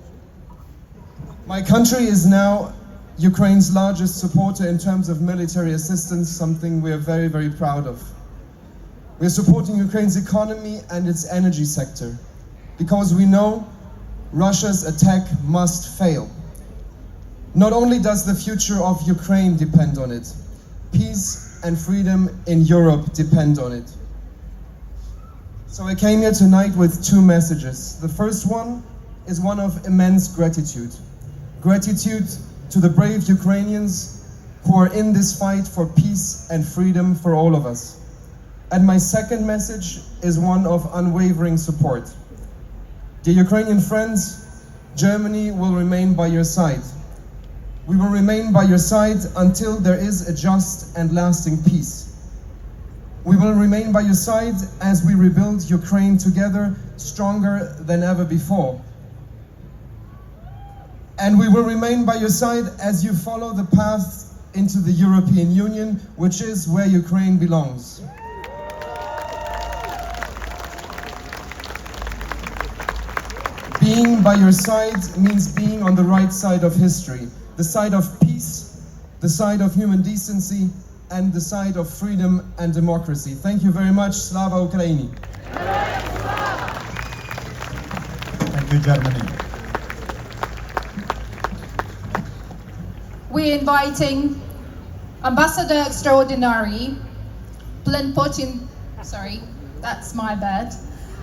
My country is now Ukraine's largest supporter in terms of military assistance, something we are very, very proud of. We are supporting Ukraine's economy and its energy sector because we know Russia's attack must fail. Not only does the future of Ukraine depend on it, peace and freedom in Europe depend on it. So I came here tonight with two messages. The first one is one of immense gratitude. Gratitude to the brave Ukrainians who are in this fight for peace and freedom for all of us. And my second message is one of unwavering support. Dear Ukrainian friends, Germany will remain by your side. We will remain by your side until there is a just and lasting peace. We will remain by your side as we rebuild Ukraine together, stronger than ever before. And we will remain by your side as you follow the path into the European Union, which is where Ukraine belongs. Being by your side means being on the right side of history, the side of peace, the side of human decency, and the side of freedom and democracy. Thank you very much. Slava Ukraini. Thank you, Germany. We're inviting Ambassador Extraordinary, Plenpotin, sorry, that's my bad,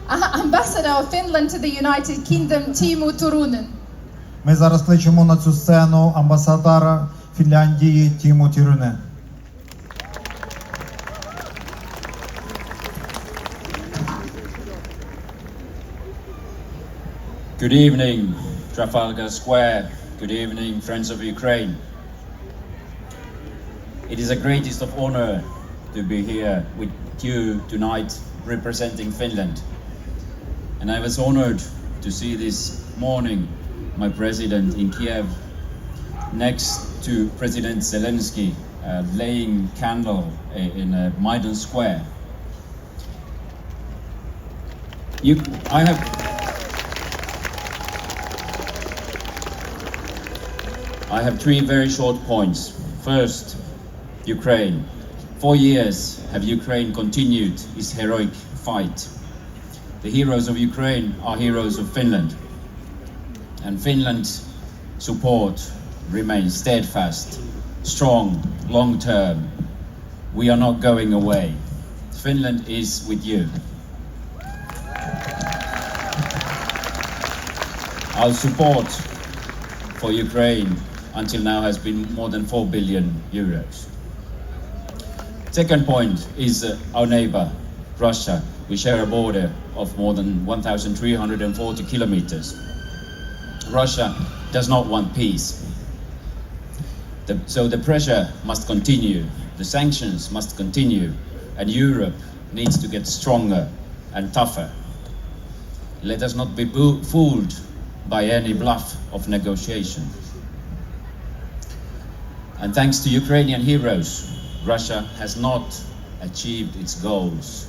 Ambassador of Finland to the United Kingdom, Timo Turunen. Ми зараз кличемо на цю сцену амбасадора Фінляндії Тіму Тюрюне. Good evening, Trafalgar Square. Good evening, friends of Ukraine. It is a greatest of honor to be here with you tonight representing Finland. And I was honored to see this morning my president in Kiev next to President Zelensky laying candle in Maidan Square. I have three very short points. First, Ukraine. 4 years have Ukraine continued its heroic fight. The heroes of Ukraine are heroes of Finland. And Finland's support remains steadfast, strong, long-term. We are not going away. Finland is with you. Our support for Ukraine until now has been more than 4 billion euros. Second point is our neighbor, Russia. We share a border of more than 1,340 kilometers. Russia does not want peace. So the pressure must continue, the sanctions must continue, and Europe needs to get stronger and tougher. Let us not be fooled by any bluff of negotiation. And thanks to Ukrainian heroes, Russia has not achieved its goals.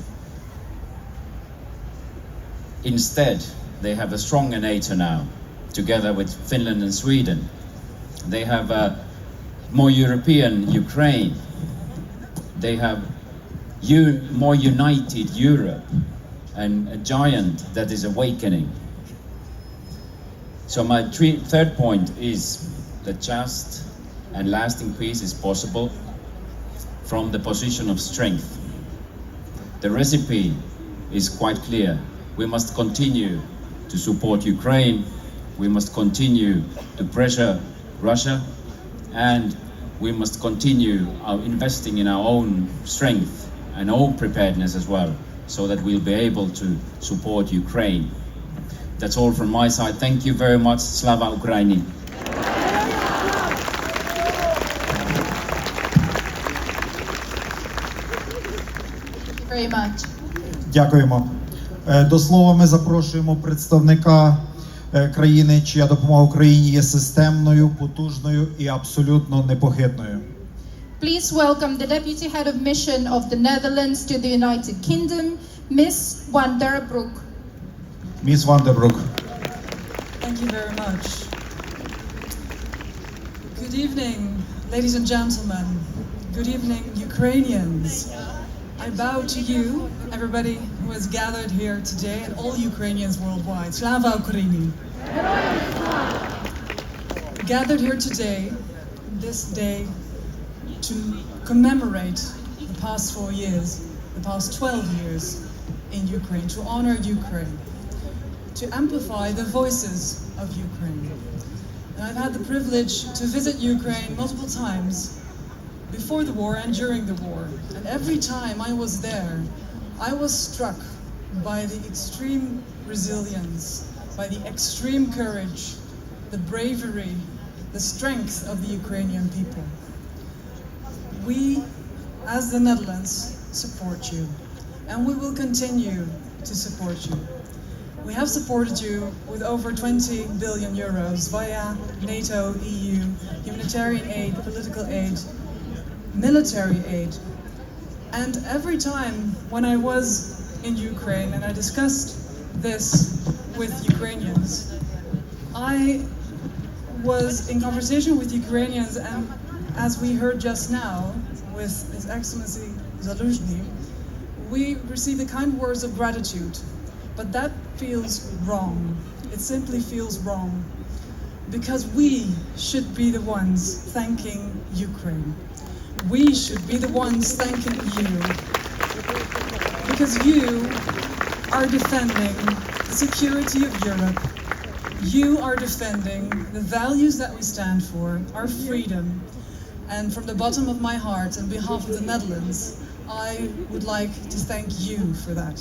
Instead, they have a stronger NATO now, together with Finland and Sweden. They have a more European Ukraine. They have more united Europe and a giant that is awakening. So my third point is that just and lasting peace is possible from the position of strength. The recipe is quite clear. We must continue to support Ukraine, we must continue to pressure Russia, and we must continue investing in our own strength and own preparedness as well, so that we'll be able to support Ukraine. That's all from my side. Thank you very much. Slava Ukraini. Very much. Дякуємо. До слова ми запрошуємо представника країни, чия допомога Україні є системною, потужною і абсолютно непохитною. Please welcome the Deputy Head of Mission of the Netherlands to the United Kingdom, Miss Van der Broek. Miss Van der Broek. Thank you very much. Good evening, ladies and gentlemen. Good evening, Ukrainians. I bow to you, everybody who has gathered here today, and all Ukrainians worldwide. Slava Ukraini. We gathered here today, this day, to commemorate the past 4 years, the past 12 years in Ukraine, to honor Ukraine, to amplify the voices of Ukraine. And I've had the privilege to visit Ukraine multiple times before the war and during the war. And every time I was there, I was struck by the extreme resilience, by the extreme courage, the bravery, the strength of the Ukrainian people. We, as the Netherlands, support you, and we will continue to support you. We have supported you with over 20 billion euros via NATO, EU, humanitarian aid, political aid, military aid. And every time when I was in Ukraine and I discussed this with Ukrainians, I was in conversation with Ukrainians, and as we heard just now with His Excellency Zaluzhny, we received the kind words of gratitude, but that feels wrong. It simply feels wrong, because we should be the ones thanking Ukraine. We should be the ones thanking you, because you are defending the security of Europe. You are defending the values that we stand for, our freedom. And from the bottom of my heart, on behalf of the Netherlands, I would like to thank you for that.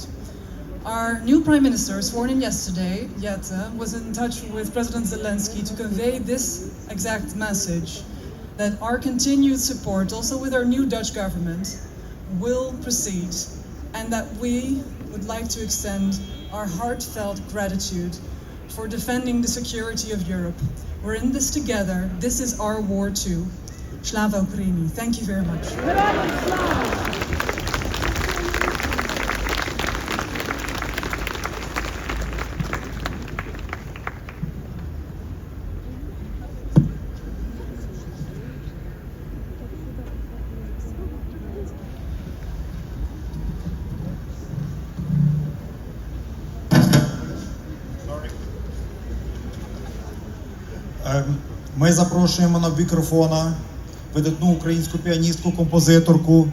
Our new Prime Minister, sworn in yesterday, Jette, was in touch with President Zelensky to convey this exact message, that our continued support, also with our new Dutch government, will proceed, and that we would like to extend our heartfelt gratitude for defending the security of Europe. We're in this together. This is our war too. Slava Ukraini. Thank you very much. Ми запрошуємо на мікрофона видатну українську піаністку, композиторку.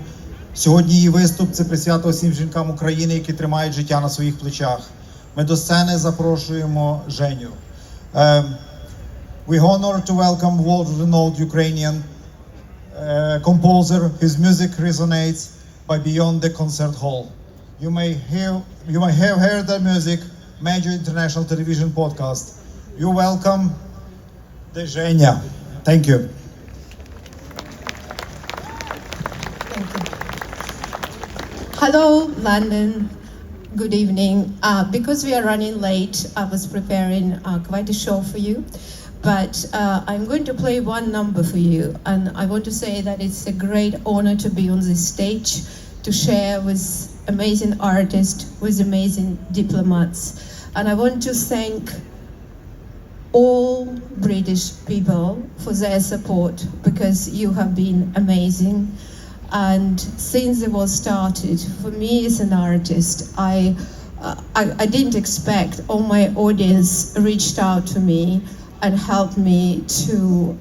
Сьогодні її виступ – це присвята усім жінкам України, які тримають життя на своїх плечах. Ми до сцени запрошуємо Женю. We honor to welcome world-renowned Ukrainian composer. His music resonates by beyond the concert hall. You may have heard their music, major international television podcast. You welcome the Женя. Thank you. Hello, London. Good evening. Because we are running late, I was preparing quite a show for you. But I'm going to play one number for you. And I want to say that it's a great honor to be on this stage, to share with amazing artists, with amazing diplomats. And I want to thank all British people for their support, because you have been amazing. And since the war started, for me as an artist, I didn't expect all my audience reached out to me and helped me to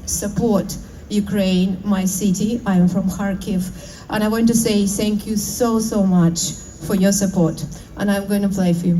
support Ukraine, my city. I am from Kharkiv. And I want to say thank you so, so much for your support. And I'm going to play for you.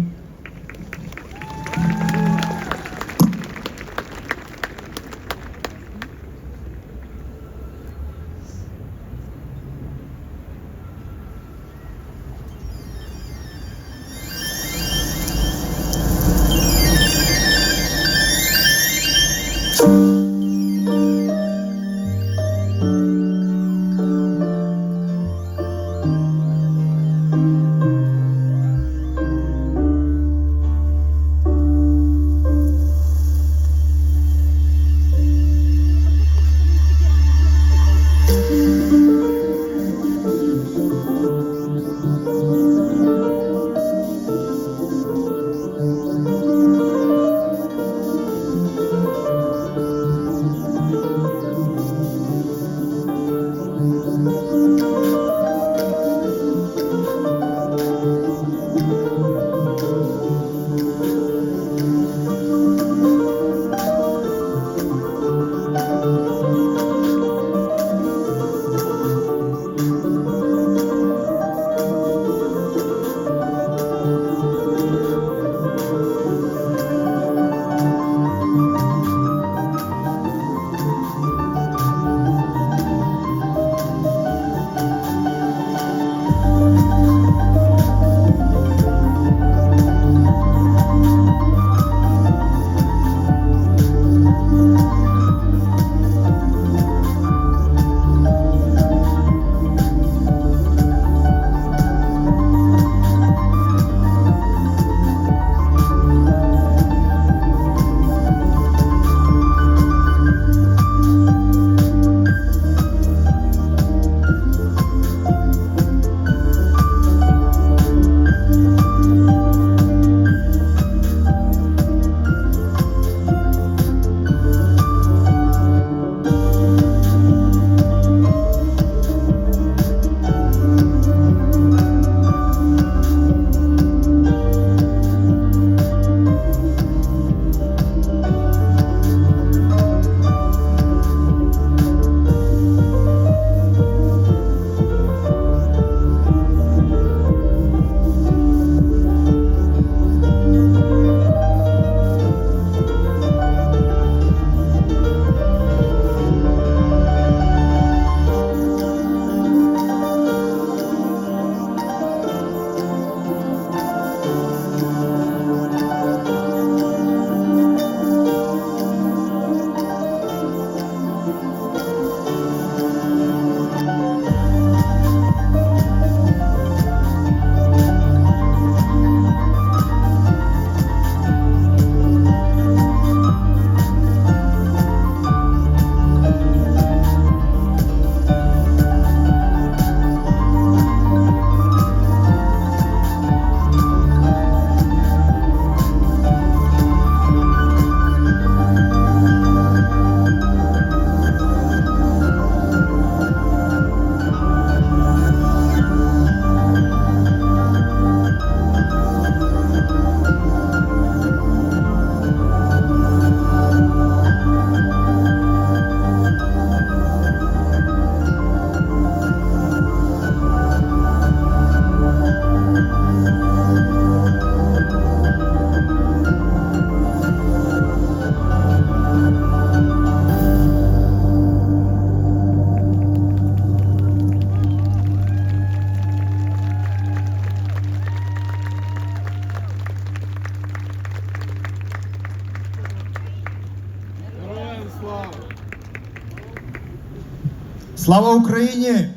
Слава Україні!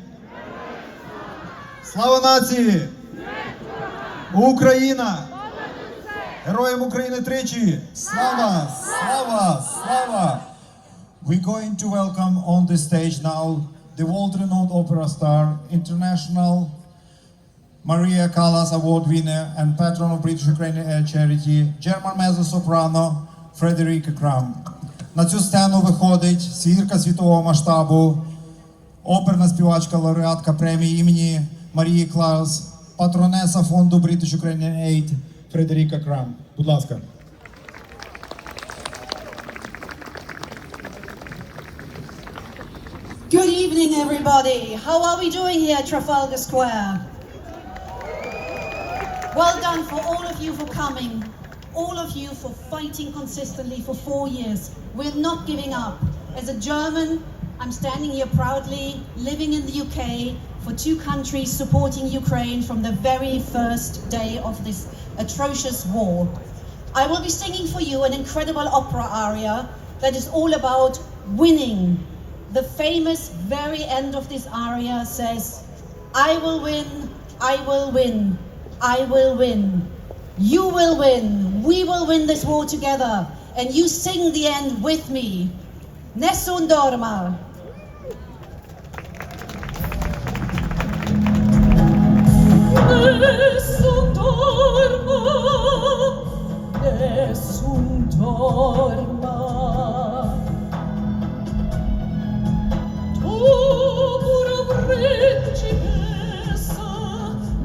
Слава нації! Україна! Героям України тричі! Слава! Слава! Слава! We're going to welcome on the stage now the world-renowned opera star, international Maria Callas Award winner and patron of British Ukrainian Air Charity, German mezzo-soprano Frederica Kram. На цю сцену виходить зірка світового масштабу, оперна співачка, лауреатка премії імені Марії Клаус, патронеса фонду British Ukrainian Aid Фредеріка Крам. Будь ласка. Good evening, everybody. How are we doing here at Trafalgar Square? Well done for all of you for coming, all of you for fighting consistently for 4 years. We're not giving up. As a German, I'm standing here proudly, living in the UK, for 2 countries supporting Ukraine from the very first day of this atrocious war. I will be singing for you an incredible opera aria that is all about winning. The famous very end of this aria says, I will win, I will win, I will win. You will win, we will win this war together. And you sing the end with me. Nessun dorma. Nessun dorma, nessun dorma. Tu pura principessa,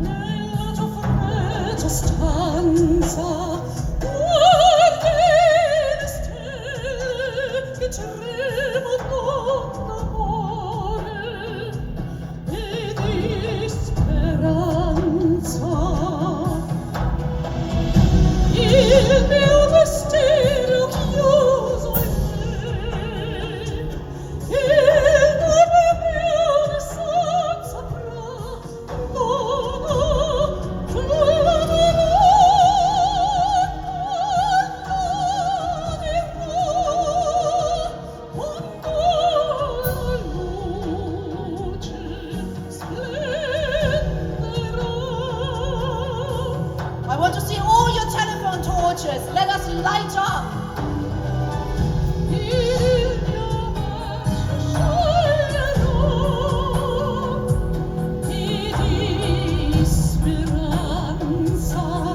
nella tua fredda stanza, guardi le stelle che tremano d'amore e di speranza. Il mio mistero chiuso in te, il nome mio nessun saprà, no, no, I want to see all your telephone torches. Let us light up.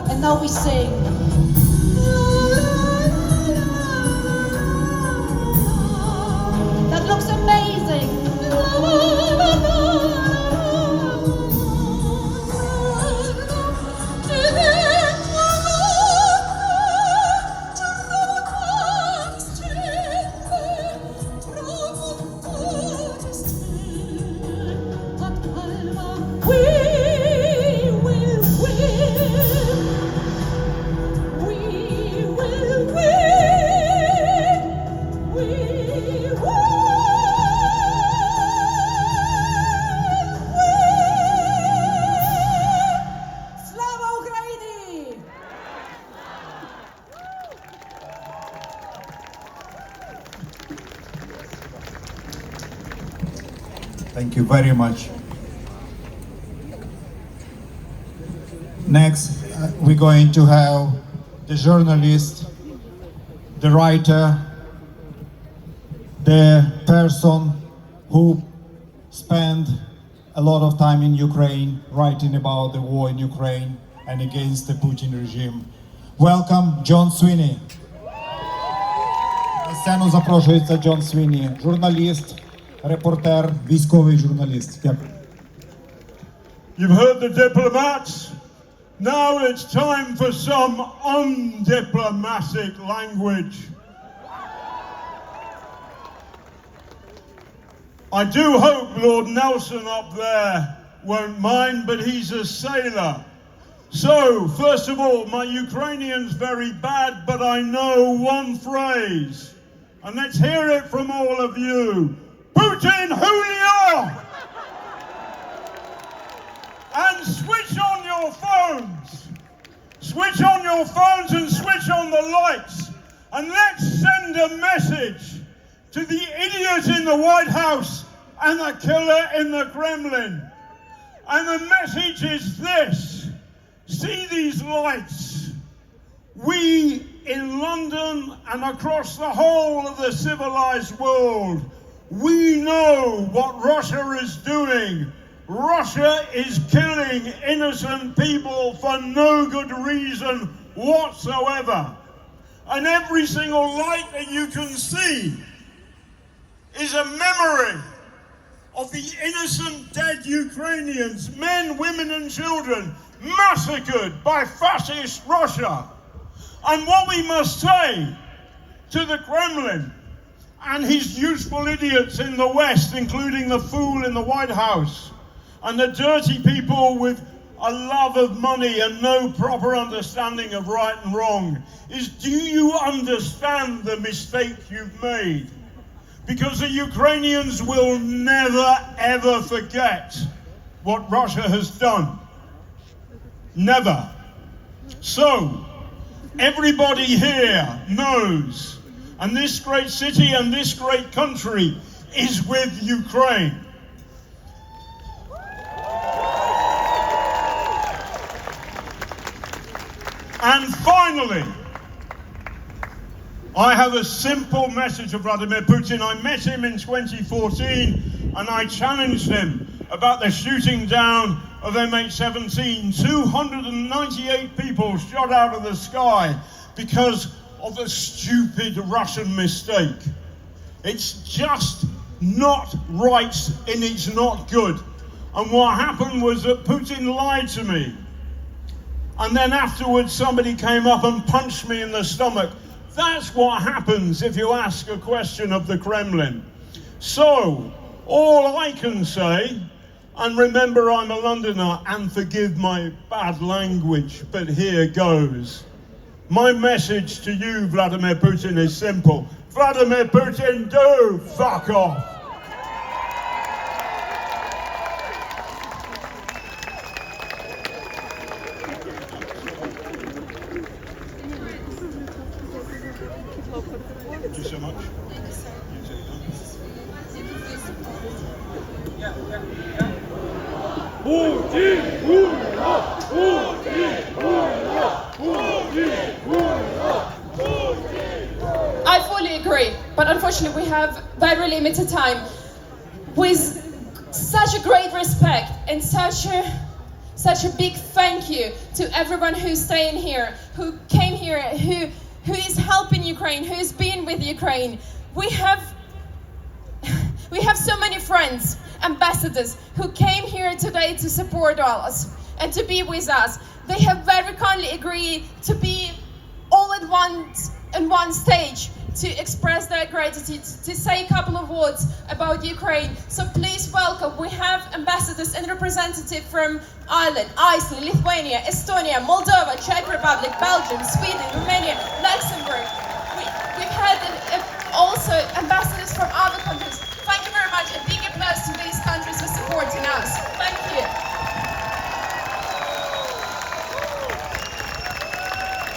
And now we sing. That looks amazing. Thank you very much. Next, we're going to have the journalist, the writer, the person who spent a lot of time in Ukraine writing about the war in Ukraine and against the Putin regime. Welcome, John Sweeney. На сцену запрошується Джон Свіні, журналіст, репортер, військовий журналіст. Дякую. You've heard the diplomats. Now it's time for some undiplomatic language. I do hope Lord Nelson up there won't mind, but he's a sailor. So, first of all, my Ukrainian's very bad, but I know one phrase. And let's hear it from all of you. Putin, Julio! And switch on your phones. Switch on your phones and switch on the lights. And let's send a message to the idiot in the White House and a killer in the Kremlin. And the message is this: see these lights? We in London and across the whole of the civilized world, we know what Russia is doing. Russia is killing innocent people for no good reason whatsoever. And every single light that you can see is a memory of the innocent dead Ukrainians, men, women and children, massacred by fascist Russia. And what we must say to the Kremlin and his useful idiots in the West, including the fool in the White House, and the dirty people with a love of money and no proper understanding of right and wrong, is, do you understand the mistake you've made? Because the Ukrainians will never ever forget what Russia has done. Never. So, everybody here knows, and this great city and this great country is with Ukraine. And finally, I have a simple message of Vladimir Putin. I met him in 2014 and I challenged him about the shooting down of MH17. 298 people shot out of the sky because of a stupid Russian mistake. It's just not right and it's not good. And what happened was that Putin lied to me. And then afterwards somebody came up and punched me in the stomach. That's what happens if you ask a question of the Kremlin. So, all I can say, and remember I'm a Londoner and forgive my bad language, but here goes. My message to you, Vladimir Putin, is simple. Vladimir Putin, do fuck off. Thank you so much. I fully agree, but unfortunately we have very limited time. With such a great respect and such a big thank you to everyone who's staying here, who came here, who is helping Ukraine, who's been with Ukraine. We have so many friends, ambassadors, who came here today to support us and to be with us. They have very kindly agreed to be all at once on one stage to express their gratitude, to say a couple of words about Ukraine. So please welcome, we have ambassadors and representatives from Ireland, Iceland, Lithuania, Estonia, Moldova, Czech Republic, Belgium, Sweden, Romania, Luxembourg. We've had also ambassadors from other countries. Thank you very much, and big applause to these countries for supporting us. Thank you.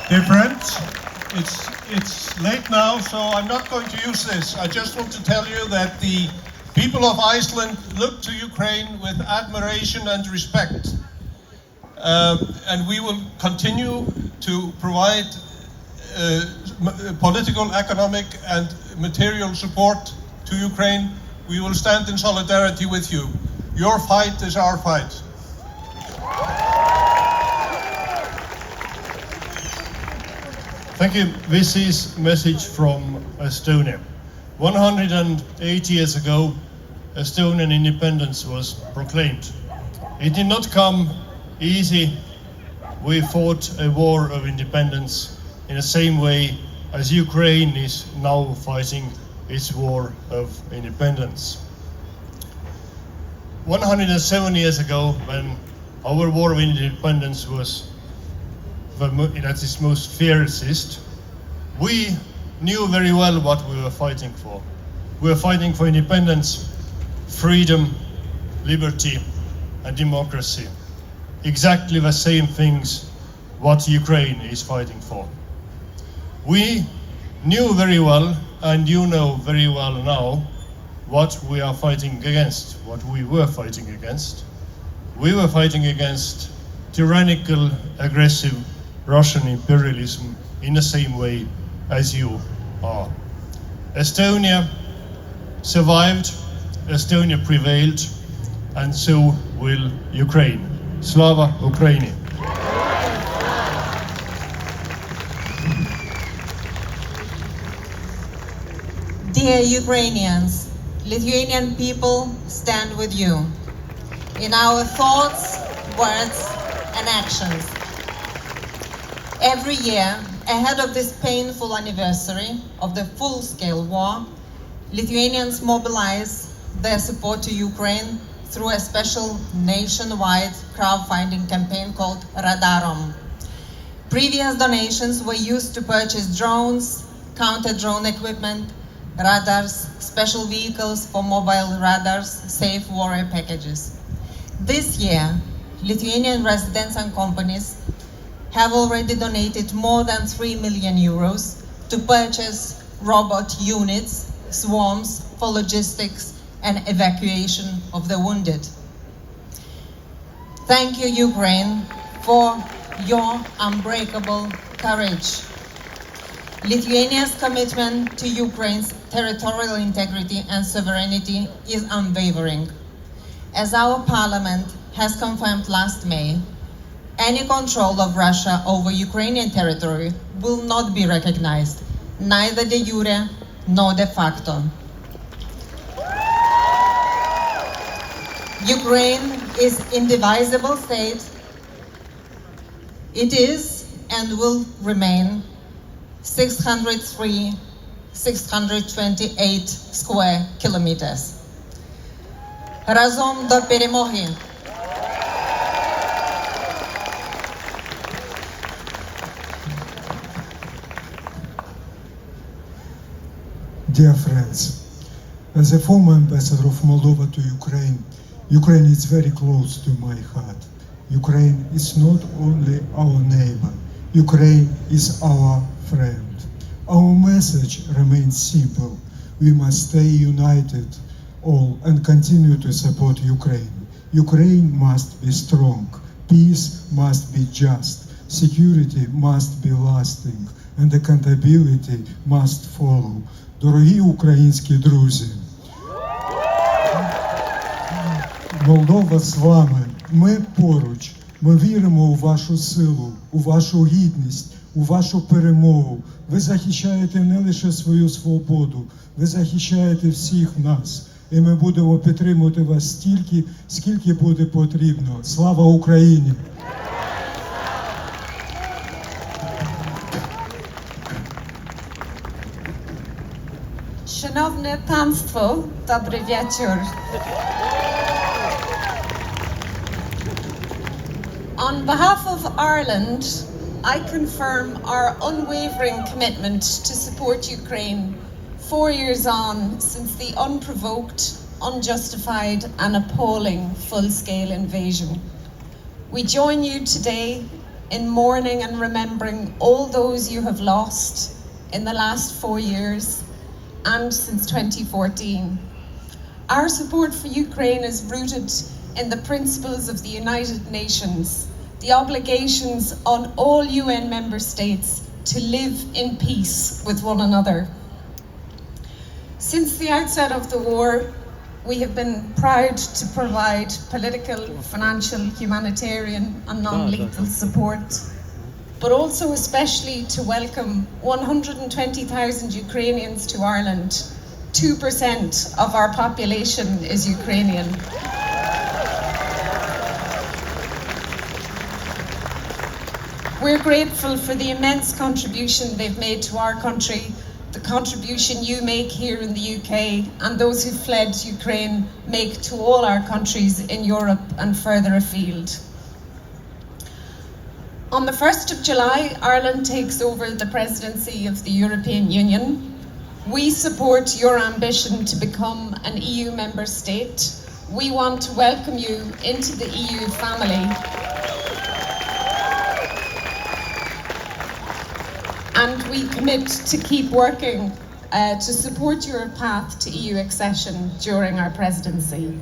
Dear friends, it's late now, so I'm not going to use this. I just want to tell you that the people of Iceland look to Ukraine with admiration and respect. And we will continue to provide political, economic and material support to Ukraine. We will stand in solidarity with you. Your fight is our fight. Thank you. This is a message from Estonia. 180 years ago, Estonian independence was proclaimed. It did not come easy. We fought a war of independence in the same way as Ukraine is now fighting its war of independence. 107 years ago, when our war of independence was at its most fiercest, we knew very well what we were fighting for. We were fighting for independence, freedom, liberty, and democracy. Exactly the same things what Ukraine is fighting for. We knew very well, and you know very well now, what we are fighting against, what we were fighting against. We were fighting against tyrannical, aggressive Russian imperialism in the same way as you are. Estonia survived, Estonia prevailed, and so will Ukraine. Slava Ukraini! Dear Ukrainians, Lithuanian people stand with you in our thoughts, words, and actions. Every year, ahead of this painful anniversary of the full-scale war, Lithuanians mobilize their support to Ukraine through a special nationwide crowdfunding campaign called Radarom. Previous donations were used to purchase drones, counter-drone equipment, radars, special vehicles for mobile radars, safe warrior packages. This year, Lithuanian residents and companies have already donated more than 3 million euros to purchase robot units, swarms for logistics and evacuation of the wounded. Thank you, Ukraine, for your unbreakable courage. Lithuania's commitment to Ukraine's territorial integrity and sovereignty is unwavering. As our parliament has confirmed last May, any control of Russia over Ukrainian territory will not be recognized, neither de jure nor de facto. Ukraine is an indivisible state. It is and will remain 628 square kilometers. Разом до перемоги! Dear friends, as a former ambassador of Moldova to Ukraine, Ukraine is very close to my heart. Ukraine is not only our neighbor, Ukraine is our friend. Our message remains simple. We must stay united all and continue to support Ukraine. Ukraine must be strong, peace must be just, security must be lasting, and accountability must follow. Дорогі українські друзі, Молдова з вами, ми поруч, ми віримо у вашу силу, у вашу гідність, у вашу перемогу. Ви захищаєте не лише свою свободу, ви захищаєте всіх нас. І ми будемо підтримувати вас стільки, скільки буде потрібно. Слава Україні! Szanowne Państwo, dobry wieczór. On behalf of Ireland, I confirm our unwavering commitment to support Ukraine 4 years on since the unprovoked, unjustified and appalling full-scale invasion. We join you today in mourning and remembering all those you have lost in the last 4 years and since 2014. Our support for Ukraine is rooted in the principles of the United Nations, the obligations on all UN member states to live in peace with one another. Since the outset of the war, we have been proud to provide political, financial, humanitarian and non-lethal support, but also especially to welcome 120,000 Ukrainians to Ireland. 2% of our population is Ukrainian. We're grateful for the immense contribution they've made to our country, the contribution you make here in the UK, and those who fled Ukraine make to all our countries in Europe and further afield. On the 1st of July, Ireland takes over the presidency of the European Union. We support your ambition to become an EU member state. We want to welcome you into the EU family. And we commit to keep working to support your path to EU accession during our presidency.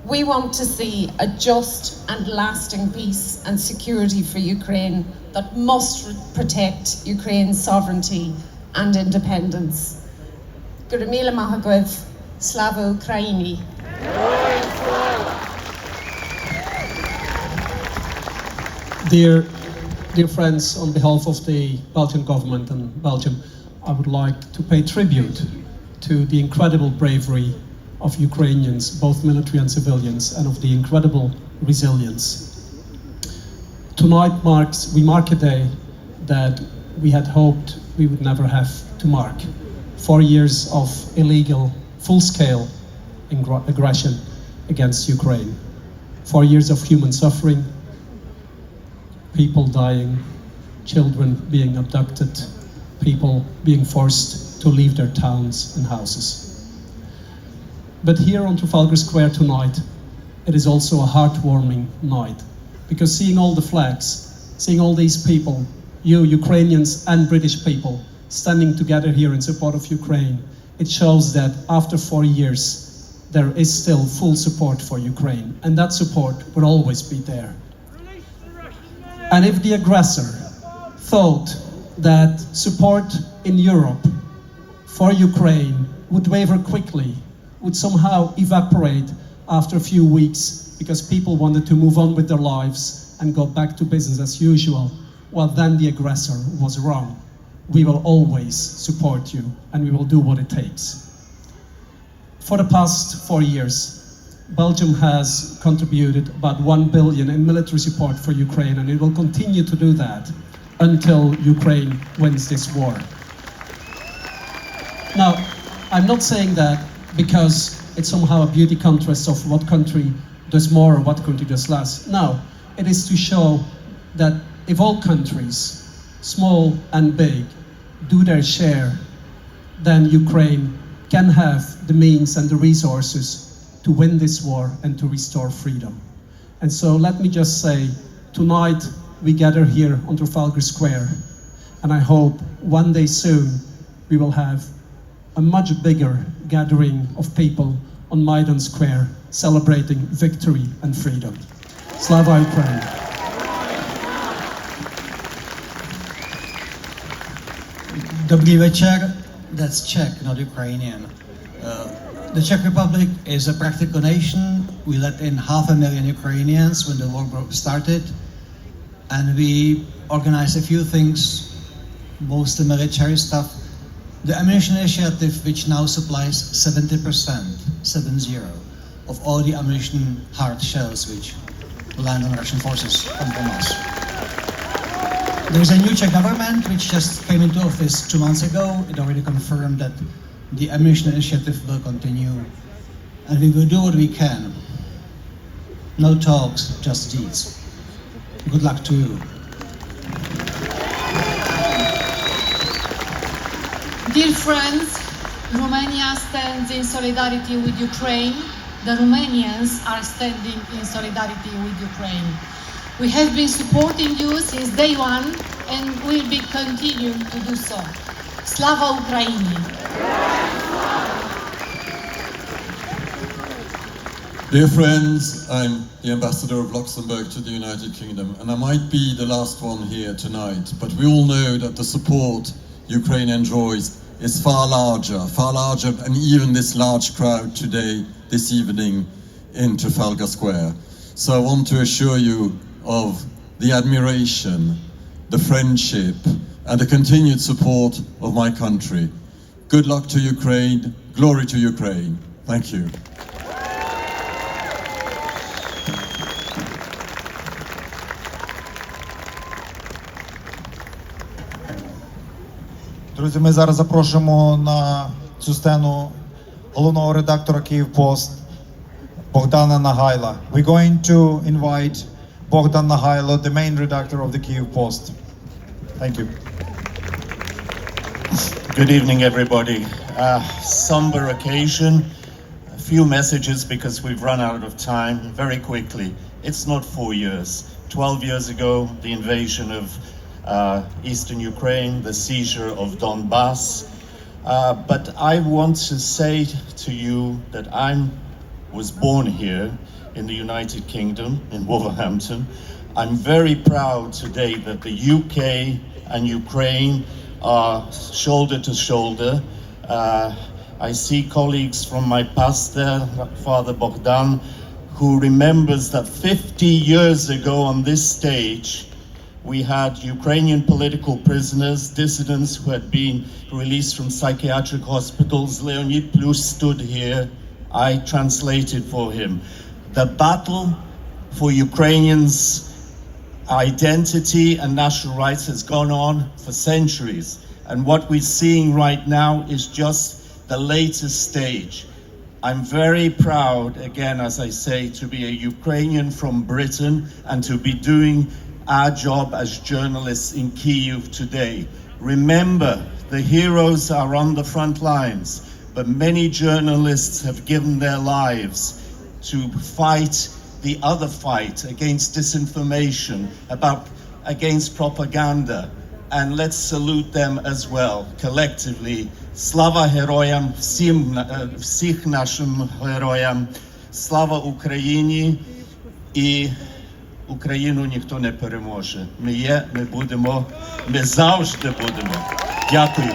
We want to see a just and lasting peace and security for Ukraine that must protect Ukraine's sovereignty and independence. Gurmila Mahagov, Slava Ukraini. Dear friends, on behalf of the Belgian government and Belgium, I would like to pay tribute to the incredible bravery of Ukrainians, both military and civilians, and of the incredible resilience. Tonight we mark a day that we had hoped we would never have to mark. 4 years of illegal, full-scale aggression against Ukraine. 4 years of human suffering, people dying, children being abducted, people being forced to leave their towns and houses. But here on Trafalgar Square tonight, it is also a heartwarming night, because seeing all the flags, seeing all these people, you Ukrainians and British people, standing together here in support of Ukraine, it shows that after 4 years, there is still full support for Ukraine, and that support will always be there. And if the aggressor thought that support in Europe for Ukraine would waver quickly, would somehow evaporate after a few weeks because people wanted to move on with their lives and go back to business as usual, well, then the aggressor was wrong. We will always support you, and we will do what it takes. For the past 4 years, Belgium has contributed about 1 billion in military support for Ukraine, and it will continue to do that until Ukraine wins this war. Now, I'm not saying that because it's somehow a beauty contest of what country does more or what country does less. No, it is to show that if all countries, small and big, do their share, then Ukraine can have the means and the resources to win this war and to restore freedom. And so let me just say, tonight we gather here on Trafalgar Square, and I hope one day soon we will have a much bigger gathering of people on Maidan Square celebrating victory and freedom. Slava Ukraini! Dobrý večer, that's Czech, not Ukrainian. The Czech Republic is a practical nation. We let in 500,000 Ukrainians when the war started, and we organized a few things, mostly military stuff. The ammunition initiative, which now supplies 70% of all the ammunition hard shells which land on Russian forces from us. There's a new Czech government which just came into office 2 months ago. It already confirmed that the ammunition initiative will continue, and we will do what we can. No talks, just deeds. Good luck to you. Dear friends, Romania stands in solidarity with Ukraine. The Romanians are standing in solidarity with Ukraine. We have been supporting you since day one and will be continuing to do so. Slava Ukraini! Dear friends, I'm the ambassador of Luxembourg to the United Kingdom, and I might be the last one here tonight, but we all know that the support Ukraine enjoys is far larger than even this large crowd today, this evening in Trafalgar Square. So I want to assure you of the admiration, the friendship, and the continued support of my country. Good luck to Ukraine, glory to Ukraine. Thank you. Друзі, ми зараз запрошуємо на цю сцену головного редактора «Київпост» Богдана Нагайла. We're going to invite Bogdan Nagailo, the main redactor of the «Київпост». Thank you. Good evening, everybody. Somber occasion. A few messages because we've run out of time very quickly. It's not 4 years. 12 years ago, the invasion of eastern Ukraine, the seizure of Donbass. But I want to say to you that I was born here in the United Kingdom, in Wolverhampton. I'm very proud today that the UK and Ukraine are shoulder to shoulder. I see colleagues from my past there, Father Bogdan, who remembers that 50 years ago on this stage, we had Ukrainian political prisoners, dissidents who had been released from psychiatric hospitals. Leonid Plus stood here. I translated for him. The battle for Ukrainians' identity and national rights has gone on for centuries. And what we're seeing right now is just the latest stage. I'm very proud, again, as I say, to be a Ukrainian from Britain and to be doing our job as journalists in Kyiv today. Remember, the heroes are on the front lines, but many journalists have given their lives to fight the other fight against disinformation, against propaganda. And let's salute them as well, collectively. Slava героям, всіх нашим героям, слава Україні, і Україну ніхто не переможе. Ми є, ми будемо, ми завжди будемо. Дякую.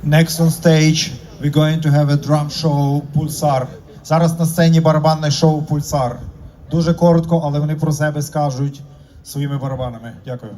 Next on stage, we're going to have a drum show «Пульсар». Зараз на сцені барабанне шоу «Пульсар». Дуже коротко, але вони про себе скажуть своїми барабанами. Дякую.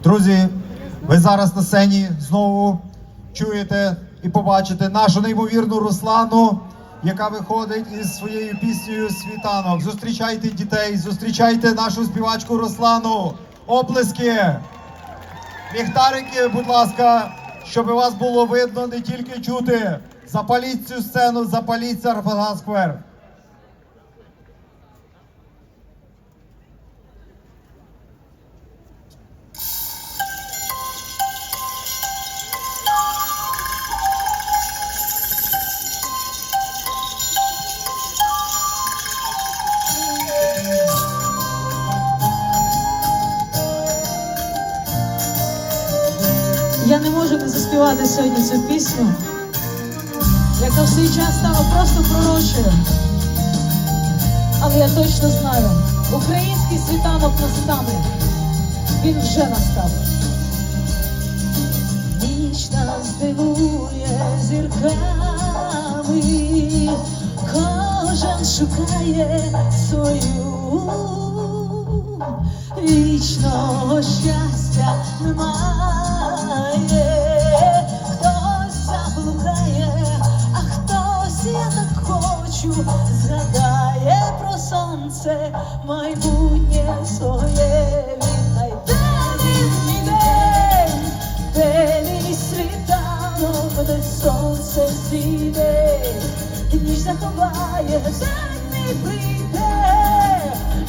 Друзі, ви зараз на сцені знову чуєте і побачите нашу неймовірну Руслану, яка виходить із своєю піснею «Світанок». Зустрічайте дітей, зустрічайте нашу співачку Руслану. Оплески! Ліхтарики, будь ласка, щоб вас було видно, не тільки чути. Запаліть цю сцену, запаліть Трафальгар сквер. Я не можу не заспівати сьогодні цю пісню, яка в свій час стала просто пророчою. Але я точно знаю, український світанок настане. Він вже настав. Ніч нас дивує зірками, кожен шукає свою. Вічного щастя немає, хтось заблукає, а хтось, я так хочу, згадає про сонце, майбутнє своє. Віднайде він мій день, де мій світанок, де сонце зійде, ніч заховає, день мій прийде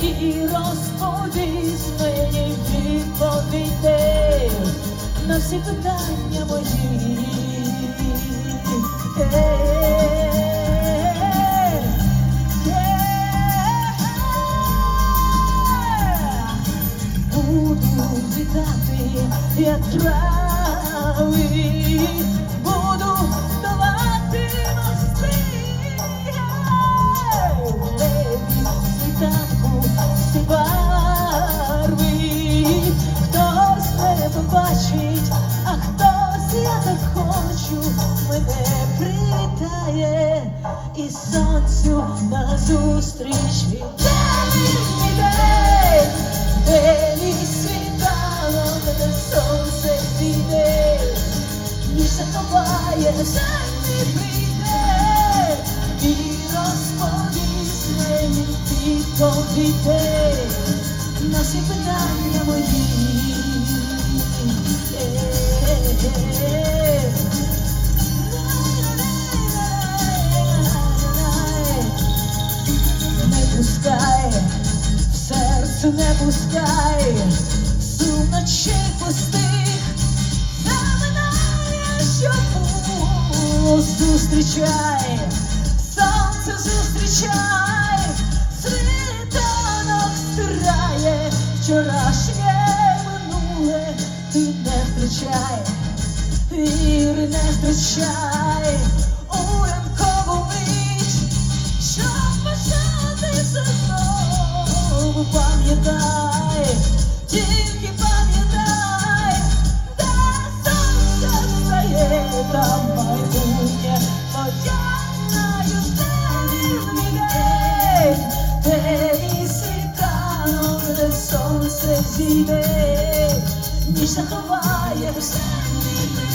і розповість мені, відповіде на всі питання мої. Буду вітати, як трави, буду давати мости. Світанку всі барви, хтось мене побачить, а хтось, я так хочу, мене привітає і сонцю назустріч іде. Де мій світанок, де сонце зійде, ніч заховає, жаль не прийде і розповість мені, відповіде на всі питання мої. Не пускай, в серце не пускай, сум ночей пустих заминає, що було. Зустрічай, сонце зустрічай, світанок стирає вчорашнє минуле. Ти не втрачай, віри не втрачай у ранкову мить, щоб початися знову. Пам'ятай, тільки пам'ятай, де сонце встає, там майбутнє моя. Де мій світанок, де сонце зійде, ніч заховає, все прийде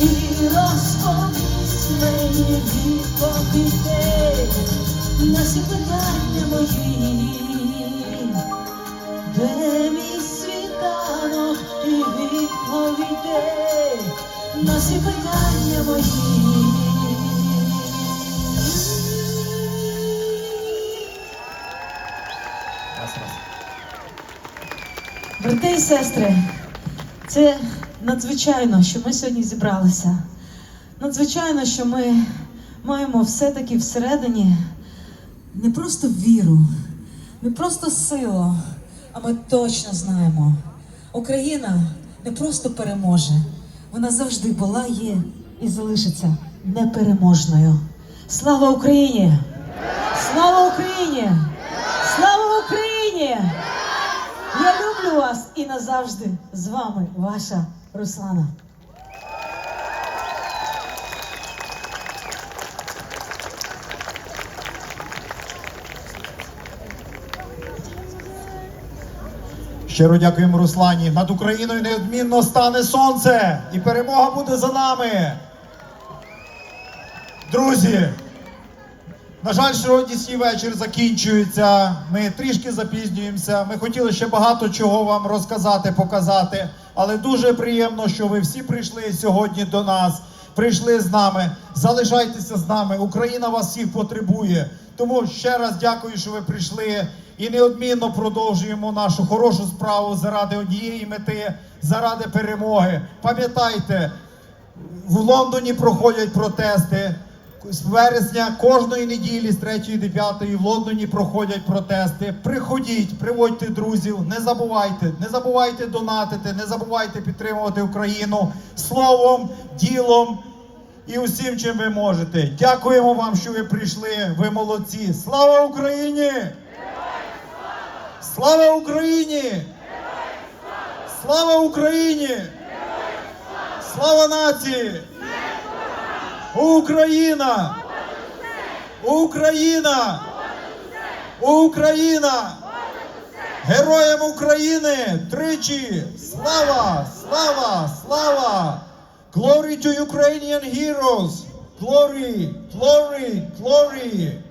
і розповість мені, відповіде на всі питання мої. Де мій світанок і відповіде на всі питання мої. Брати і сестри, це надзвичайно, що ми сьогодні зібралися. Надзвичайно, що ми маємо все-таки всередині не просто віру, не просто силу, а ми точно знаємо, Україна не просто переможе, вона завжди була, є і залишиться непереможною. Слава Україні! Слава Україні! Слава Україні! Я люблю вас і назавжди з вами ваша Руслана. Щиро дякуємо Руслані. Над Україною неодмінно стане сонце, і перемога буде за нами. Друзі, на жаль, сьогоднішній вечір закінчується. Ми трішки запізнюємося. Ми хотіли ще багато чого вам розказати, показати. Але дуже приємно, що ви всі прийшли сьогодні до нас. Прийшли з нами. Залишайтеся з нами. Україна вас всіх потребує. Тому ще раз дякую, що ви прийшли. І неодмінно продовжуємо нашу хорошу справу заради однієї мети, заради перемоги. Пам'ятайте, в Лондоні проходять протести. З вересня кожної неділі з 3 до 5 в Лондоні проходять протести. Приходіть, приводьте друзів, не забувайте донатити, не забувайте підтримувати Україну словом, ділом і усім, чим ви можете. Дякуємо вам, що ви прийшли, ви молодці. Слава Україні! Слава Україні! Слава Україні! Слава нації! Україна! Україна! Україна! Героям України! Тричі! Слава! Слава! Слава! Glory to Ukrainian heroes! Glory! Glory! Glory!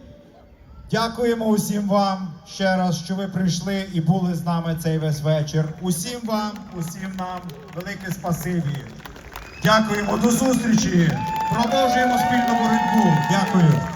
Дякуємо усім вам ще раз, що ви прийшли і були з нами цей весь вечір. Усім вам, усім нам велике спасибі. Дякуємо, до зустрічі. Продовжуємо спільну боротьбу. Дякую.